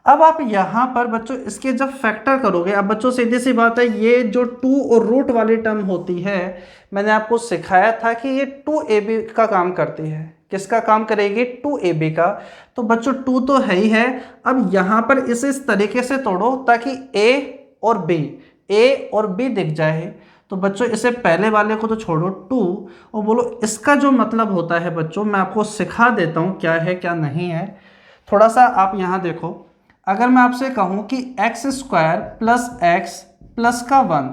अब आप यहाँ पर बच्चों इसके जब फैक्टर करोगे, अब बच्चों सीधी सी बात है, ये जो 2 और रूट वाली टर्म होती है मैंने आपको सिखाया था कि ये 2ab का काम करती है। किसका काम करेगी 2ab का। तो बच्चों 2 तो है ही है, अब यहाँ पर इसे इस तरीके से तोड़ो ताकि a और b दिख जाए। तो बच्चों इसे पहले वाले को तो छोड़ो 2, और बोलो इसका जो मतलब होता है बच्चों मैं आपको सिखा देता हूँ क्या है क्या नहीं है। थोड़ा सा आप यहाँ देखो, अगर मैं आपसे कहूँ कि x² + x + का 1,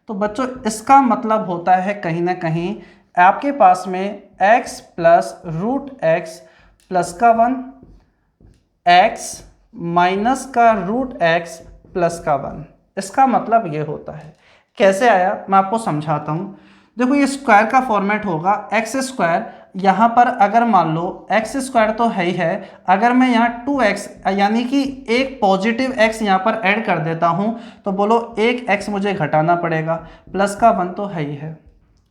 तो बच्चों इसका मतलब होता है कहीं ना कहीं आपके पास में x + √x + का 1, x - का √x + का 1। इसका मतलब ये होता है। कैसे आया मैं आपको समझाता हूँ। देखो ये स्क्वायर का फॉर्मेट होगा x², यहाँ पर अगर मान लो x² तो है ही है, अगर मैं यहाँ 2x यानी कि एक पॉजिटिव x यहाँ पर ऐड कर देता हूँ तो बोलो एक x मुझे घटाना पड़ेगा, प्लस का 1 तो है ही है।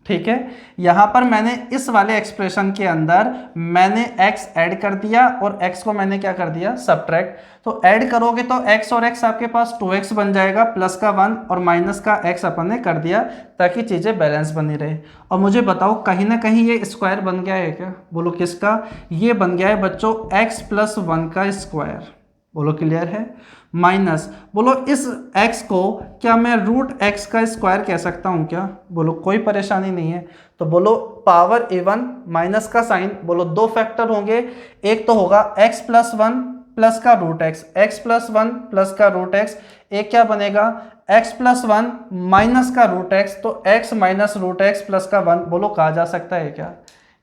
ठीक है, यहाँ पर मैंने इस वाले एक्सप्रेशन के अंदर मैंने x ऐड कर दिया और x को मैंने क्या कर दिया सब्ट्रैक्ट। तो ऐड करोगे तो x और x आपके पास 2x बन जाएगा, प्लस का 1 और माइनस का x अपन ने कर दिया ताकि चीज़ें बैलेंस बनी रहे। और मुझे बताओ कहीं ना कहीं ये स्क्वायर बन गया है क्या? बोलो किसका? ये बन गया है बच्चों x + 1 का स्क्वायर। बोलो क्लियर है। माइनस बोलो इस x को क्या मैं √x का स्क्वायर कह सकता हूँ क्या? बोलो कोई परेशानी नहीं है। तो बोलो पावर इवन माइनस का साइन, बोलो 2 फैक्टर होंगे, एक तो होगा x + 1 + का √x, x + 1 + का √x, एक क्या बनेगा x + 1 - का √x, तो x - √x + का 1। बोलो कहा जा सकता है क्या?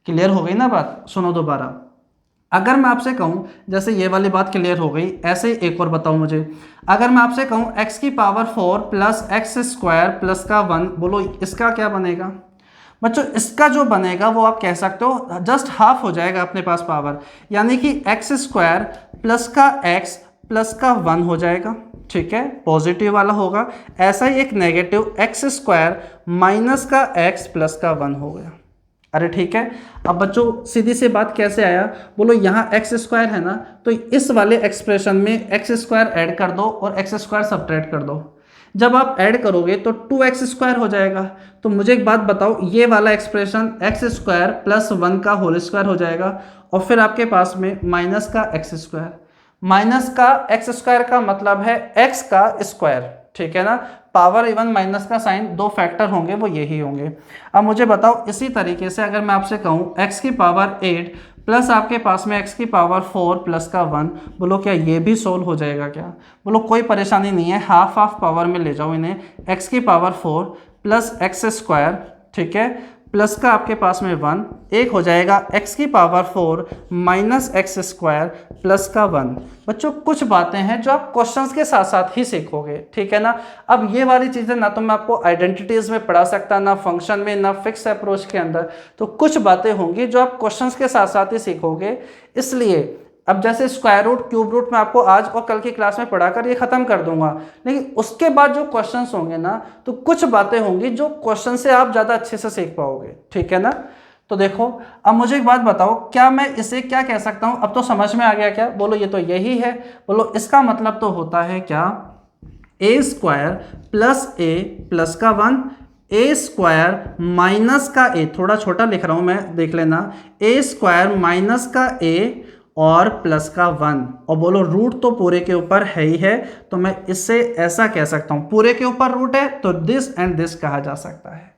क्लियर हो गई ना बात? सुनो दोबारा। अगर मैं आपसे कहूँ जैसे ये वाली बात क्लियर हो गई, ऐसे ही एक और बताओ मुझे। अगर मैं आपसे कहूँ x⁴ + x² + का 1, बोलो इसका क्या बनेगा? बच्चों इसका जो बनेगा वो आप कह सकते हो जस्ट हाफ हो जाएगा अपने पास पावर, यानी कि x² + का x + का 1 हो जाएगा। ठीक है, पॉजिटिव वाला होगा। ऐसा ही एक नेगेटिव x² - का x + का 1 हो गया। अरे ठीक है, अब बच्चों सीधी सी बात कैसे आया? बोलो यहाँ x² है ना, तो इस वाले एक्सप्रेशन में x² ऐड कर दो और x² सब्ट्रैक्ट कर दो। जब आप ऐड करोगे तो 2x² हो जाएगा। तो मुझे एक बात बताओ, ये वाला एक्सप्रेशन x² प्लस 1 का होल स्क्वायर हो जाएगा और फिर आपके पास में माइनस का x²। माइनस का x² का मतलब है x का स्क्वायर, ठीक है ना। पावर इवन माइनस का साइन, दो फैक्टर होंगे वो यही होंगे। अब मुझे बताओ इसी तरीके से अगर मैं आपसे कहूँ x की पावर 8 प्लस आपके पास में x की पावर 4 प्लस का 1, बोलो क्या ये भी सोल्व हो जाएगा क्या? बोलो कोई परेशानी नहीं है, हाफ हाफ पावर में ले जाओ इन्हें। x की पावर 4 प्लस x², ठीक है, प्लस का आपके पास में 1, एक हो जाएगा x की पावर 4 माइनस x² प्लस का 1। बच्चों कुछ बातें हैं जो आप क्वेश्चंस के साथ साथ ही सीखोगे, ठीक है ना। अब ये वाली चीज़ें ना तो मैं आपको आइडेंटिटीज़ में पढ़ा सकता, ना फंक्शन में, ना फिक्स अप्रोच के अंदर, तो कुछ बातें होंगी जो आप क्वेश्चंस के साथ साथ ही सीखोगे। इसलिए अब जैसे स्क्वायर रूट, क्यूब रूट मैं आपको आज और कल की क्लास में पढ़ाकर ये खत्म कर दूंगा, लेकिन उसके बाद जो क्वेश्चंस होंगे ना, तो कुछ बातें होंगी जो क्वेश्चन से आप ज़्यादा अच्छे से सीख पाओगे, ठीक है ना। तो देखो अब मुझे एक बात बताओ, क्या मैं इसे क्या कह सकता हूँ? अब तो समझ में आ गया क्या? बोलो ये तो यही है। बोलो इसका मतलब तो होता है क्या? a² प्लस a प्लस का 1, a² माइनस का a, थोड़ा छोटा लिख रहा हूँ मैं, देख लेना, a² माइनस का a और प्लस का 1। और बोलो रूट तो पूरे के ऊपर है ही है, तो मैं इससे ऐसा कह सकता हूँ, पूरे के ऊपर रूट है तो दिस एंड दिस कहा जा सकता है।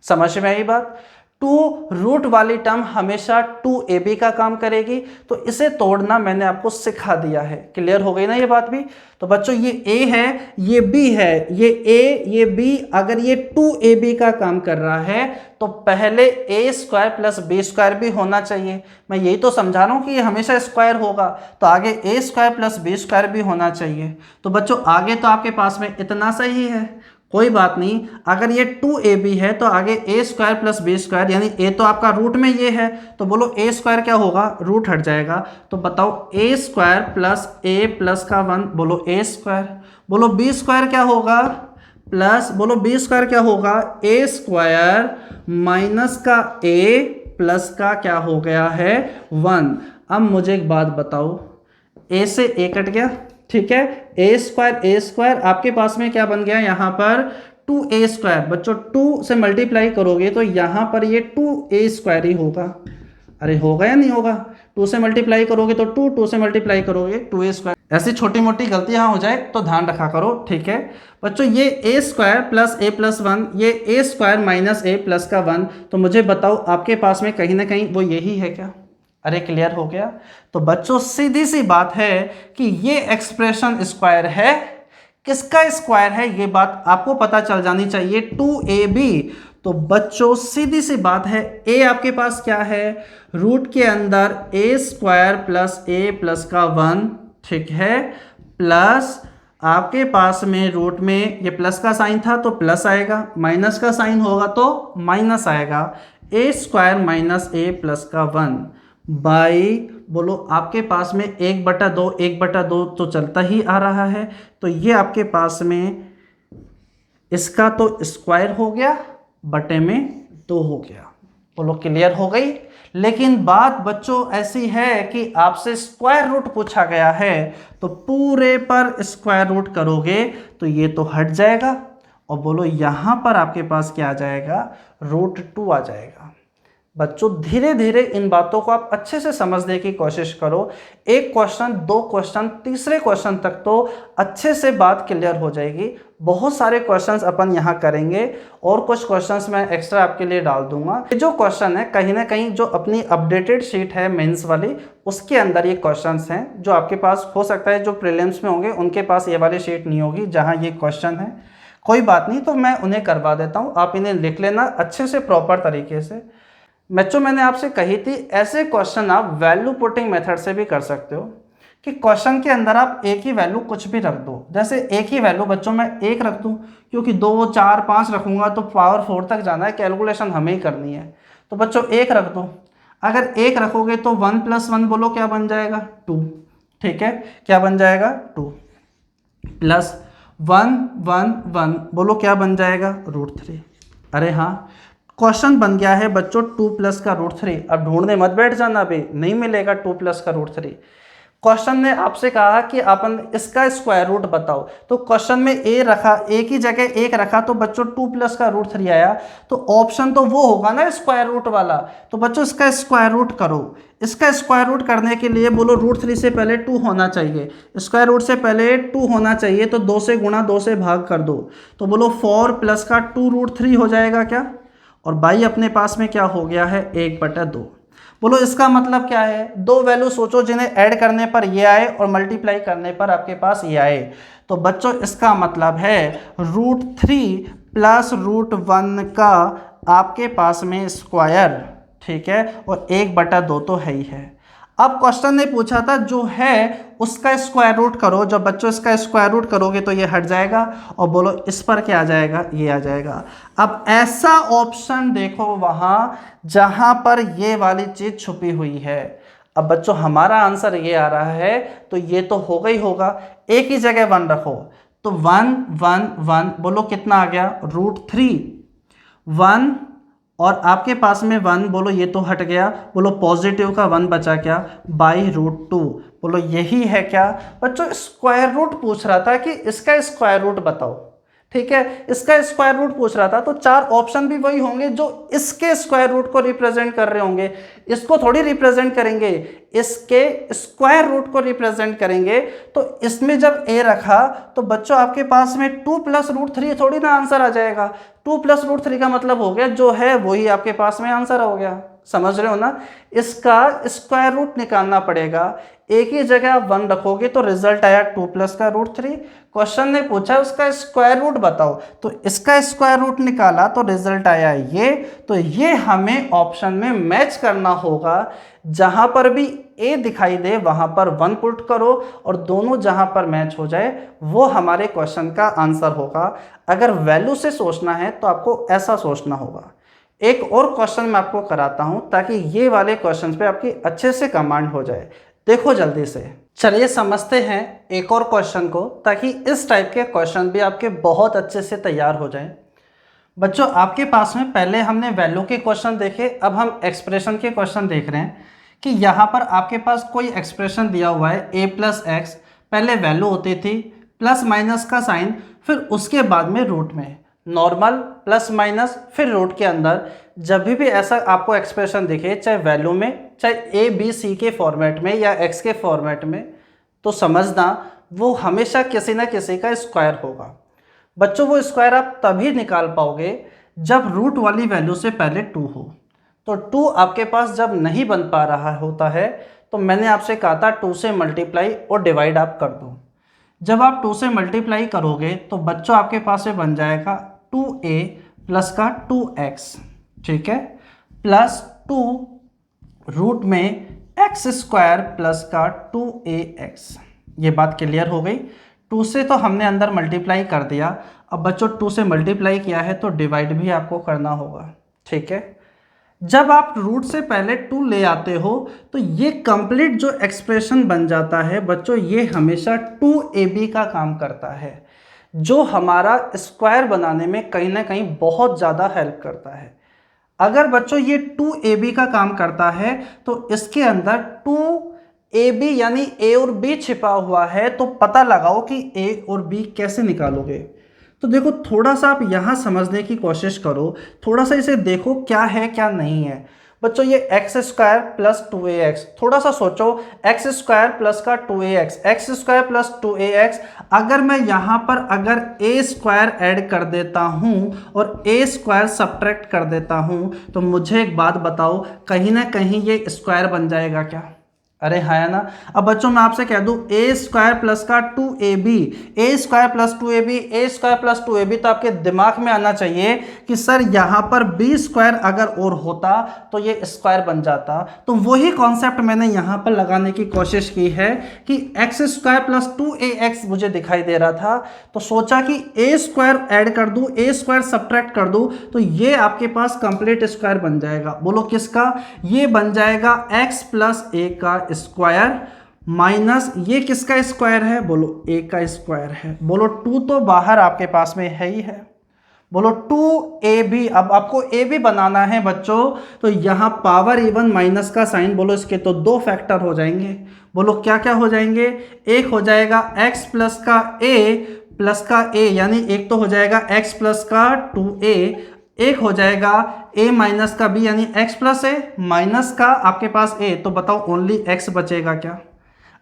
समझ में आई बात? 2 रूट वाली टर्म हमेशा 2ab का काम करेगी, तो इसे तोड़ना मैंने आपको सिखा दिया है। क्लियर हो गई ना ये बात भी? तो बच्चों ये a है, ये b है, ये a ये b, अगर ये 2ab का काम कर रहा है तो पहले a² प्लस b² भी होना चाहिए। मैं यही तो समझा रहा हूँ कि ये हमेशा स्क्वायर होगा, तो आगे a² प्लस b² भी होना चाहिए। तो बच्चों आगे तो आपके पास में इतना सही है, कोई बात नहीं। अगर ये 2ab है तो आगे a² प्लस b², यानी a तो आपका रूट में ये है, तो बोलो a² क्या होगा? रूट हट जाएगा। तो बताओ a² प्लस a प्लस का 1, बोलो a²। बोलो b² क्या होगा? प्लस, बोलो b² क्या होगा? a² माइनस का a प्लस का क्या हो गया है? 1। अब मुझे एक बात बताओ, a से a कट गया, ठीक है, a² आपके पास में क्या बन गया यहाँ पर? 2a²। बच्चों 2 से मल्टीप्लाई करोगे तो यहाँ पर ये 2a² ही होगा। अरे होगा या नहीं होगा? 2 से मल्टीप्लाई करोगे तो 2 से मल्टीप्लाई करोगे 2a²। ऐसी छोटी मोटी गलती यहाँ हो जाए तो ध्यान रखा करो, ठीक है बच्चों। ये a² प्लस a प्लस 1, ये a² माइनस a प्लस का 1, तो मुझे बताओ आपके पास में कहीं ना कहीं वो यही है क्या? अरे क्लियर हो गया? तो बच्चों सीधी सी बात है कि ये एक्सप्रेशन स्क्वायर है। किसका स्क्वायर है ये बात आपको पता चल जानी चाहिए, 2ab। तो बच्चों सीधी सी बात है, a आपके पास क्या है? रूट के अंदर a² प्लस a प्लस का 1, ठीक है, प्लस आपके पास में रूट में ये प्लस का साइन था तो प्लस आएगा, माइनस का साइन होगा तो माइनस आएगा, a² माइनस a प्लस का 1 बाई, बोलो आपके पास में 1/2, 1/2 तो चलता ही आ रहा है, तो ये आपके पास में इसका तो स्क्वायर हो गया, बटे में 2 हो गया। बोलो क्लियर हो गई? लेकिन बात बच्चों ऐसी है कि आपसे स्क्वायर रूट पूछा गया है, तो पूरे पर स्क्वायर रूट करोगे तो ये तो हट जाएगा, और बोलो यहाँ पर आपके पास क्या आ जाएगा? √2 आ जाएगा। बच्चों धीरे धीरे इन बातों को आप अच्छे से समझने की कोशिश करो। एक क्वेश्चन, 2 क्वेश्चन, तीसरे क्वेश्चन तक तो अच्छे से बात क्लियर हो जाएगी। बहुत सारे क्वेश्चंस अपन यहाँ करेंगे और कुछ क्वेश्चंस मैं एक्स्ट्रा आपके लिए डाल दूंगा। ये जो क्वेश्चन है कहीं ना कहीं जो अपनी अपडेटेड शीट है मेंस वाली, उसके अंदर ये क्वेश्चंस हैं जो आपके पास हो सकता है जो प्रीलिम्स में होंगे उनके पास ये वाली शीट नहीं होगी जहाँ ये क्वेश्चन है। कोई बात नहीं, तो मैं उन्हें करवा देता हूँ, आप इन्हें लिख लेना अच्छे से प्रॉपर तरीके से। बच्चों मैंने आपसे कही थी ऐसे क्वेश्चन आप वैल्यू पुटिंग मेथड से भी कर सकते हो कि क्वेश्चन के अंदर आप एक ही वैल्यू कुछ भी रख दो। जैसे एक ही वैल्यू बच्चों मैं 1 रख दूं, क्योंकि 2, 4, 5 रखूंगा तो पावर 4 तक जाना है, कैलकुलेशन हमें ही करनी है, तो बच्चों 1 रख दो। अगर 1 रखोगे तो 1 + 1 बोलो क्या बन जाएगा? 2, ठीक है, क्या बन जाएगा? 2 प्लस 1 1 1 बोलो क्या बन जाएगा? √3। अरे हाँ, क्वेश्चन बन गया है बच्चों 2 प्लस का √3। अब ढूंढने मत बैठ जाना, अभी नहीं मिलेगा 2 प्लस का √3। क्वेश्चन ने आपसे कहा कि अपन इसका स्क्वायर रूट बताओ, तो क्वेश्चन में ए रखा, एक ही जगह एक रखा, तो बच्चों 2 प्लस का रूट 3 आया, तो ऑप्शन तो वो होगा ना स्क्वायर रूट वाला। तो बच्चों इसका स्क्वायर रूट करो। इसका स्क्वायर रूट करने के लिए बोलो रूट 3 से पहले 2 होना चाहिए, स्क्वायर रूट से पहले 2 होना चाहिए, तो 2 से गुणा 2 से भाग कर दो, तो बोलो 4 प्लस का 2 रूट 3 हो जाएगा क्या, और बाई अपने पास में क्या हो गया है 1/2। बोलो इसका मतलब क्या है, दो वैल्यू सोचो जिन्हें ऐड करने पर ये आए और मल्टीप्लाई करने पर आपके पास ये आए। तो बच्चों इसका मतलब है रूट 3 प्लस रूट 1 का आपके पास में स्क्वायर, ठीक है, और 1/2 तो है ही है। अब क्वेश्चन ने पूछा था जो है उसका स्क्वायर रूट करो, जब बच्चों इसका स्क्वायर रूट करोगे तो ये हट जाएगा, और बोलो इस पर क्या आ जाएगा, ये आ जाएगा। अब ऐसा ऑप्शन देखो वहां जहां पर ये वाली चीज छुपी हुई है। अब बच्चों हमारा आंसर ये आ रहा है, तो ये तो होगा ही होगा, एक ही जगह 1 रखो, तो 1 1 1, बोलो कितना आ गया रूट 3 1, और आपके पास में 1, बोलो ये तो हट गया, बोलो पॉजिटिव का 1 बचा क्या, बाई रूट 2, बोलो यही है क्या। बच्चों स्क्वायर रूट पूछ रहा था कि इसका स्क्वायर रूट बताओ, ठीक है, इसका स्क्वायर रूट पूछ रहा था, तो 4 ऑप्शन भी वही होंगे जो इसके स्क्वायर रूट को रिप्रेजेंट कर रहे होंगे, इसको थोड़ी रिप्रेजेंट करेंगे, इसके स्क्वायर रूट को रिप्रेजेंट करेंगे। तो इसमें जब ए रखा तो बच्चों आपके पास में 2 प्लस रूट 3 थोड़ी ना आंसर आ जाएगा, 2 प्लस रूट 3 का मतलब हो गया जो है वही आपके पास में आंसर हो गया, समझ रहे हो ना। इसका स्क्वायर रूट निकालना पड़ेगा, एक ही जगह 1 रखोगे तो रिजल्ट आया 2 प्लस का रूट 3। क्वेश्चन ने पूछा उसका स्क्वायर रूट बताओ, तो इसका स्क्वायर रूट निकाला तो रिजल्ट आया ये। तो ये हमें ऑप्शन में मैच करना होगा, जहां पर भी ए दिखाई दे वहां पर 1 पुट करो, और दोनों जहां पर मैच हो जाए वो हमारे क्वेश्चन का आंसर होगा। अगर वैल्यू से सोचना है तो आपको ऐसा सोचना होगा। एक और क्वेश्चन मैं आपको कराता हूं ताकि ये वाले क्वेश्चन पे आपकी अच्छे से कमांड हो जाए। देखो जल्दी से, चलिए समझते हैं एक और क्वेश्चन को, ताकि इस टाइप के क्वेश्चन भी आपके बहुत अच्छे से तैयार हो जाएं। बच्चों आपके पास में पहले हमने वैल्यू के क्वेश्चन देखे, अब हम एक्सप्रेशन के क्वेश्चन देख रहे हैं कि यहाँ पर आपके पास कोई एक्सप्रेशन दिया हुआ है a प्लस एक्स, पहले वैल्यू होती थी प्लस माइनस का साइन, फिर उसके बाद में रूट में नॉर्मल प्लस माइनस, फिर रूट के अंदर। जब भी ऐसा आपको एक्सप्रेशन दिखे, चाहे वैल्यू में, चाहे a b c के फॉर्मेट में या x के फॉर्मेट में, तो समझना वो हमेशा किसी ना किसी का स्क्वायर होगा। बच्चों वो स्क्वायर आप तभी निकाल पाओगे जब रूट वाली वैल्यू से पहले 2 हो। तो 2 आपके पास जब नहीं बन पा रहा होता है, तो मैंने आपसे कहा था 2 से मल्टीप्लाई और डिवाइड आप कर दो। जब आप 2 से मल्टीप्लाई करोगे तो बच्चों आपके पास में बन जाएगा 2a प्लस का 2x, ठीक है, प्लस 2 रूट में एक्स स्क्वायर प्लस का 2ax। ये बात क्लियर हो गई। 2 से तो हमने अंदर मल्टीप्लाई कर दिया, अब बच्चों 2 से मल्टीप्लाई किया है तो डिवाइड भी आपको करना होगा, ठीक है। जब आप रूट से पहले 2 ले आते हो तो ये कंप्लीट जो एक्सप्रेशन बन जाता है बच्चों, ये हमेशा 2ab का काम करता है, जो हमारा स्क्वायर बनाने में कहीं ना कहीं बहुत ज़्यादा हेल्प करता है। अगर बच्चों ये 2ab का काम करता है तो इसके अंदर 2ab यानी a और b छिपा हुआ है, तो पता लगाओ कि a और b कैसे निकालोगे। तो देखो थोड़ा सा आप यहाँ समझने की कोशिश करो, थोड़ा सा इसे देखो क्या है क्या नहीं है। बच्चों ये एक्स स्क्वायर प्लस 2ax, थोड़ा सा सोचो, एक्स स्क्वायर प्लस का 2ax, x square plus 2ax, अगर मैं यहाँ पर अगर a स्क्वायर ऐड कर देता हूँ और a स्क्वायर सब्ट्रैक्ट कर देता हूँ, तो मुझे एक बात बताओ, कहीं ना कहीं ये स्क्वायर बन जाएगा क्या? अरे हाँ है ना। अब बच्चों मैं आपसे कह दूं a स्क्वायर प्लस का 2ab, a square plus 2ab, a square plus 2ab, तो आपके दिमाग में आना चाहिए कि सर यहाँ पर b स्क्वायर अगर और होता तो ये स्क्वायर बन जाता। तो वही कॉन्सेप्ट मैंने यहाँ पर लगाने की कोशिश की है कि एक्स स्क्वायर प्लस 2ax मुझे दिखाई दे रहा था, तो सोचा कि a स्क्वायर ऐड कर दूं, a स्क्वायर सब्ट्रैक्ट कर दूं, तो ये आपके पास कंप्लीट स्क्वायर बन जाएगा। बोलो किसका? ये बन जाएगा x प्लस a का स्क्वायर माइनस ये किसका स्क्वायर है? बोलो a का स्क्वायर है। बोलो 2 तो बाहर आपके पास में है ही है। बोलो 2ab। अब आपको ए बी बनाना है बच्चों, तो यहाँ पावर इवन माइनस का साइन, बोलो इसके तो 2 फैक्टर हो जाएंगे। बोलो क्या क्या हो जाएंगे, एक हो जाएगा x प्लस का a यानी एक तो हो जाएगा x प्लस का 2a, एक हो जाएगा a माइनस का b यानी x प्लस a माइनस का आपके पास a, तो बताओ ओनली x बचेगा क्या।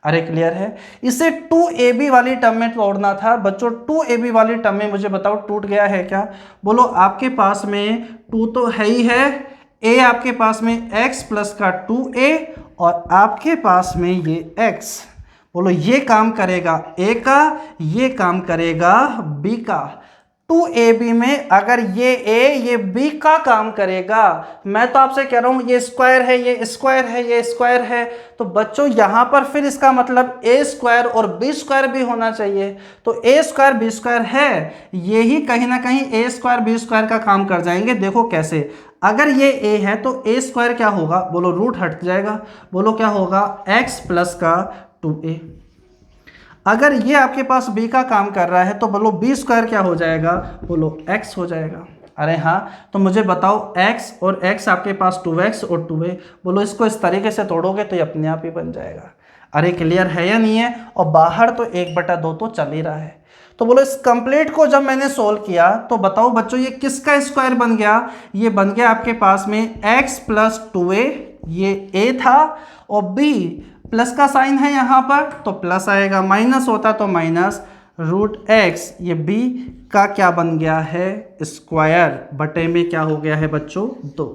अरे क्लियर है। इसे 2ab वाली टर्म में तोड़ना था बच्चों, 2ab वाली टर्म में मुझे बताओ टूट गया है क्या। बोलो आपके पास में 2 तो है ही है, a आपके पास में x प्लस का 2a और आपके पास में ये x। बोलो ये काम करेगा a का, ये काम करेगा b का। 2ab में अगर ये a ये b का काम करेगा, मैं तो आपसे कह रहा हूं ये स्क्वायर है, ये स्क्वायर है, ये स्क्वायर है, तो बच्चों यहां पर फिर इसका मतलब a स्क्वायर और b स्क्वायर भी होना चाहिए। तो a स्क्वायर b स्क्वायर है, ये ही कहीं ना कहीं a स्क्वायर b स्क्वायर का काम कर जाएंगे। देखो कैसे, अगर ये a है तो a स्क्वायर क्या होगा, बोलो रूट हट जाएगा, बोलो क्या होगा x प्लस का 2a। अगर ये आपके पास b का काम कर रहा है तो बोलो b स्क्वायर क्या हो जाएगा, बोलो x हो जाएगा। अरे हाँ, तो मुझे बताओ x और x आपके पास 2x और 2a, बोलो इसको इस तरीके से तोड़ोगे तो ये अपने आप ही बन जाएगा। अरे क्लियर है या नहीं है। और बाहर तो 1/2 तो चल ही रहा है। तो बोलो इस कंप्लीट को जब मैंने सोल्व किया तो बताओ बच्चों ये किसका स्क्वायर बन गया, ये बन गया आपके पास में x प्लस 2a, ये a था, और b प्लस का साइन है यहाँ पर तो प्लस आएगा, माइनस होता तो माइनस, रूट x, ये b का क्या बन गया है स्क्वायर, बटे में क्या हो गया है बच्चों 2।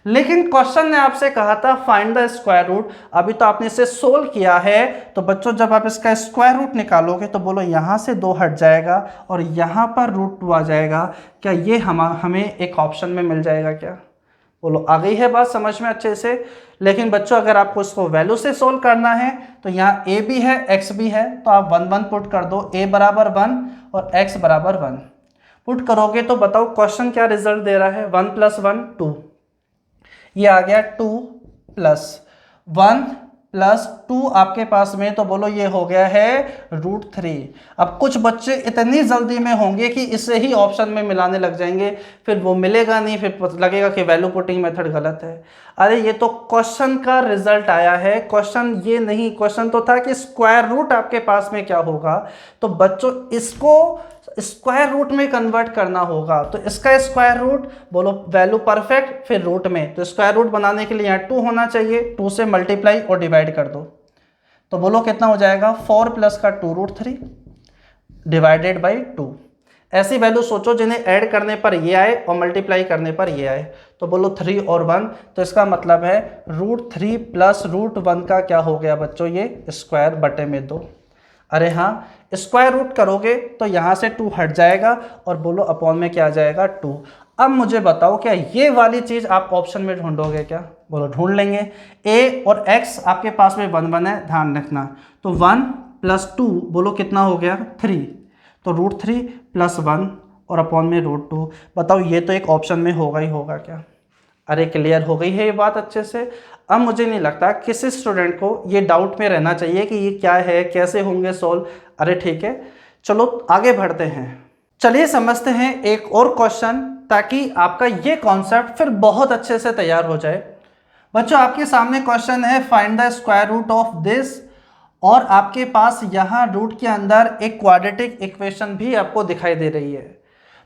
लेकिन क्वेश्चन ने आपसे कहा था फाइंड द स्क्वायर रूट, अभी तो आपने इसे सोल्व किया है, तो बच्चों जब आप इसका स्क्वायर रूट निकालोगे तो बोलो यहाँ से 2 हट जाएगा और यहाँ पर रूट 2 आ जाएगा। क्या ये हमें एक ऑप्शन में मिल जाएगा क्या। बोलो आ गई है बात समझ में अच्छे से। लेकिन बच्चों अगर आपको इसको वैल्यू से सोल्व करना है तो यहाँ a भी है x भी है, तो आप 1 1 पुट कर दो, a बराबर 1 और x बराबर 1 पुट करोगे तो बताओ क्वेश्चन क्या रिजल्ट दे रहा है, 1 + 1 2, ये आ गया 2 + 1 + 2 आपके पास में, तो बोलो ये हो गया है √3। अब कुछ बच्चे इतनी जल्दी में होंगे कि इसे ही ऑप्शन में मिलाने लग जाएंगे, फिर वो मिलेगा नहीं, फिर लगेगा कि वैल्यू पुटिंग मेथड गलत है। अरे ये तो क्वेश्चन का रिजल्ट आया है, क्वेश्चन ये नहीं, क्वेश्चन तो था कि स्क्वायर रूट आपके पास में क्या होगा, तो बच्चों इसको स्क्वायर रूट में कन्वर्ट करना होगा। तो इसका स्क्वायर रूट, बोलो वैल्यू परफेक्ट फिर रूट में, तो स्क्वायर रूट बनाने के लिए यहाँ 2 होना चाहिए, 2 से मल्टीप्लाई और डिवाइड कर दो, तो बोलो कितना हो जाएगा 4 + का 2 √3 डिवाइडेड बाई 2। ऐसी वैल्यू सोचो जिन्हें ऐड करने पर ये आए और मल्टीप्लाई करने पर ये आए, तो बोलो 3 और 1, तो इसका मतलब है √3 + √1 का क्या हो गया बच्चों, ये स्क्वायर बटे में 2। अरे हाँ, स्क्वायर रूट करोगे तो यहाँ से 2 हट जाएगा और बोलो अपॉन में क्या आ जाएगा 2। अब मुझे बताओ क्या ये वाली चीज़ आप ऑप्शन में ढूंढोगे क्या, बोलो ढूंढ लेंगे। a और x आपके पास में 1 1 है, ध्यान रखना, तो 1 + 2 बोलो कितना हो गया 3, तो √3 + 1 और अपॉन में √2। बताओ ये तो एक ऑप्शन में होगा ही होगा क्या। अरे क्लियर हो गई है ये बात अच्छे से। अब मुझे नहीं लगता किसी स्टूडेंट को ये डाउट में रहना चाहिए कि ये क्या है, कैसे होंगे सोल्व। अरे ठीक है, चलो आगे बढ़ते हैं। चलिए समझते हैं एक और क्वेश्चन, ताकि आपका ये कॉन्सेप्ट फिर बहुत अच्छे से तैयार हो जाए। बच्चों आपके सामने क्वेश्चन है find the square root of this, और आपके पास यहाँ रूट के अंदर एक क्वाड्रेटिक इक्वेशन भी आपको दिखाई दे रही है।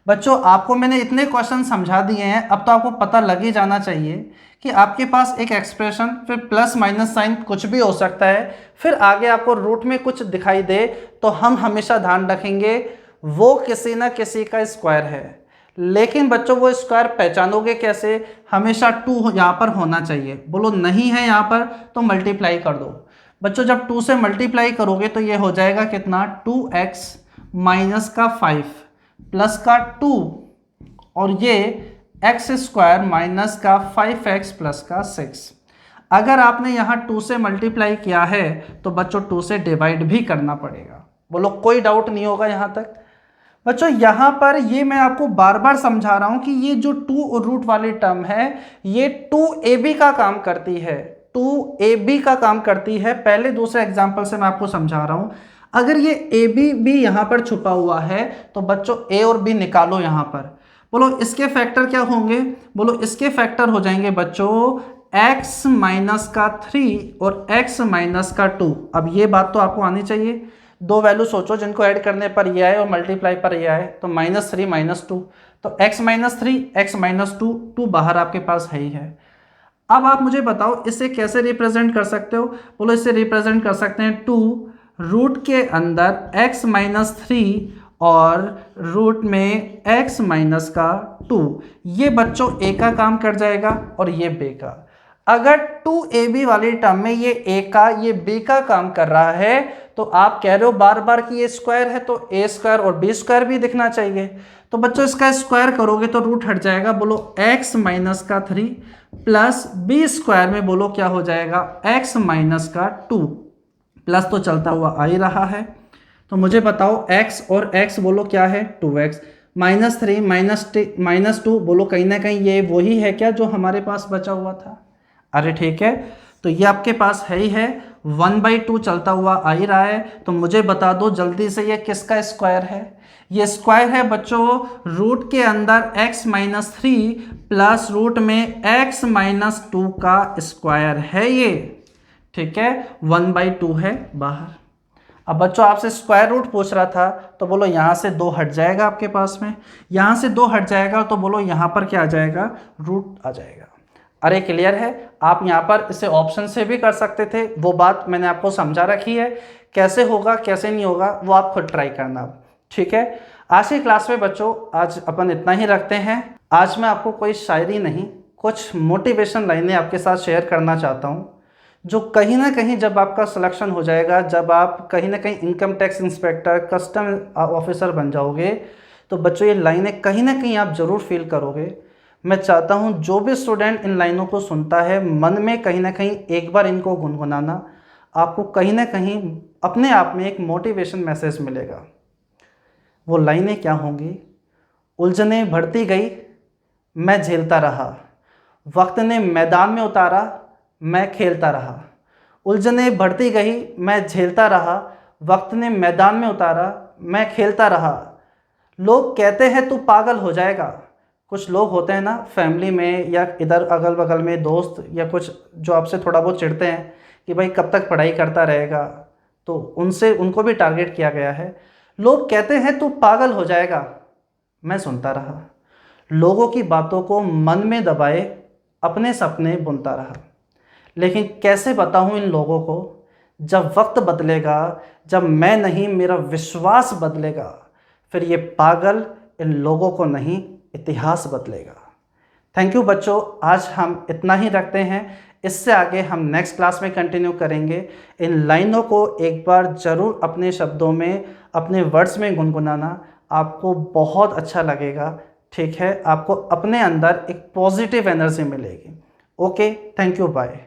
बच्चों आपको मैंने इतने क्वेश्चन समझा दिए हैं, अब तो आपको पता लग ही जाना चाहिए कि आपके पास एक एक्सप्रेशन फिर प्लस माइनस साइन कुछ भी हो सकता है, फिर आगे आपको रूट में कुछ दिखाई दे तो हम हमेशा ध्यान रखेंगे वो किसी ना किसी का स्क्वायर है। लेकिन बच्चों वो स्क्वायर पहचानोगे कैसे, हमेशा 2 यहाँ पर होना चाहिए। बोलो नहीं है यहाँ पर तो मल्टीप्लाई कर दो। बच्चों जब 2 से मल्टीप्लाई करोगे तो ये हो जाएगा कितना 2x माइनस का 5 प्लस का 2 और ये x² माइनस का 5x प्लस का 6। अगर आपने यहाँ 2 से मल्टीप्लाई किया है तो बच्चों 2 से डिवाइड भी करना पड़ेगा। बोलो कोई डाउट नहीं होगा यहाँ तक। बच्चों यहाँ पर ये मैं आपको बार बार समझा रहा हूँ कि ये जो 2 रूट वाली टर्म है ये 2ab का काम करती है, 2ab का काम करती है। पहले दूसरे एग्जाम्पल से मैं आपको समझा रहा हूँ। अगर ये ab भी यहाँ पर छुपा हुआ है तो बच्चों a और b निकालो यहाँ पर। बोलो इसके फैक्टर क्या होंगे, बोलो इसके फैक्टर हो जाएंगे बच्चों x माइनस का 3 और x माइनस का 2। अब ये बात तो आपको आनी चाहिए, दो वैल्यू सोचो जिनको ऐड करने पर ये आए और मल्टीप्लाई पर ये आए, तो -3 -2, तो x माइनस 3 x माइनस 2, 2 बाहर आपके पास है ही है। अब आप मुझे बताओ इसे कैसे रिप्रेजेंट कर सकते हो, बोलो इसे रिप्रेजेंट कर सकते हैं 2 रूट के अंदर x माइनस 3 और रूट में x माइनस का 2। ये बच्चों a का काम कर जाएगा और ये b का। अगर 2ab वाली टर्म में ये a का ये b का काम कर रहा है तो आप कह रहे हो बार बार कि ये स्क्वायर है तो a स्क्वायर और b स्क्वायर भी दिखना चाहिए। तो बच्चों इसका स्क्वायर करोगे तो रूट हट जाएगा, बोलो x माइनस का 3 प्लस b स्क्वायर में बोलो क्या हो जाएगा x माइनस का 2, प्लस तो चलता हुआ आ ही रहा है। तो मुझे बताओ x और x बोलो क्या है 2x, -3 माइनस 2 बोलो कहीं ना कहीं ये वही है क्या जो हमारे पास बचा हुआ था। अरे ठीक है, तो ये आपके पास है ही है, 1/2 चलता हुआ आ ही रहा है। तो मुझे बता दो जल्दी से ये किसका स्क्वायर है, ये स्क्वायर है बच्चों रूट के अंदर x माइनस 3 प्लस रूट में x माइनस 2 का स्क्वायर है ये, ठीक है 1/2 है बाहर। अब बच्चों आपसे स्क्वायर रूट पूछ रहा था तो बोलो यहाँ से 2 हट जाएगा आपके पास में, यहाँ से 2 हट जाएगा तो बोलो यहाँ पर क्या आ जाएगा रूट आ जाएगा। अरे क्लियर है, आप यहाँ पर इसे ऑप्शन से भी कर सकते थे, वो बात मैंने आपको समझा रखी है, कैसे होगा कैसे नहीं होगा वो आप खुद ट्राई करना, ठीक है। आज की क्लास में बच्चों आज अपन इतना ही रखते हैं। आज मैं आपको कोई शायरी नहीं कुछ मोटिवेशन लाइनें आपके साथ शेयर करना चाहता हूँ, जो कहीं ना कहीं जब आपका सिलेक्शन हो जाएगा, जब आप कहीं ना कहीं income tax inspector custom officer बन जाओगे तो बच्चों ये लाइनें कहीं ना कहीं आप ज़रूर फील करोगे। मैं चाहता हूँ जो भी स्टूडेंट इन लाइनों को सुनता है मन में कहीं ना कहीं एक बार इनको गुनगुनाना, आपको कहीं ना कहीं अपने आप में एक मोटिवेशन मैसेज मिलेगा। वो लाइनें क्या होंगी, उलझनें बढ़ती गई मैं झेलता रहा, वक्त ने मैदान में उतारा मैं खेलता रहा। उलझनें बढ़ती गई मैं झेलता रहा, वक्त ने मैदान में उतारा मैं खेलता रहा। लोग कहते हैं तू पागल हो जाएगा, कुछ लोग होते हैं ना फैमिली में या इधर अगल बगल में दोस्त या कुछ जो आपसे थोड़ा बहुत चिढ़ते हैं कि भाई कब तक पढ़ाई करता रहेगा, तो उनको भी टारगेट किया गया है। लोग कहते हैं तू पागल हो जाएगा, मैं सुनता रहा, लोगों की बातों को मन में दबाए अपने सपने बुनता रहा। लेकिन कैसे बताऊं इन लोगों को, जब वक्त बदलेगा, जब मैं नहीं मेरा विश्वास बदलेगा, फिर ये पागल इन लोगों को नहीं इतिहास बदलेगा। थैंक यू बच्चों, आज हम इतना ही रखते हैं, इससे आगे हम नेक्स्ट क्लास में कंटिन्यू करेंगे। इन लाइनों को एक बार ज़रूर अपने शब्दों में अपने वर्ड्स में गुनगुनाना, आपको बहुत अच्छा लगेगा, ठीक है। आपको अपने अंदर एक पॉजिटिव एनर्जी मिलेगी। Okay, thank you, bye.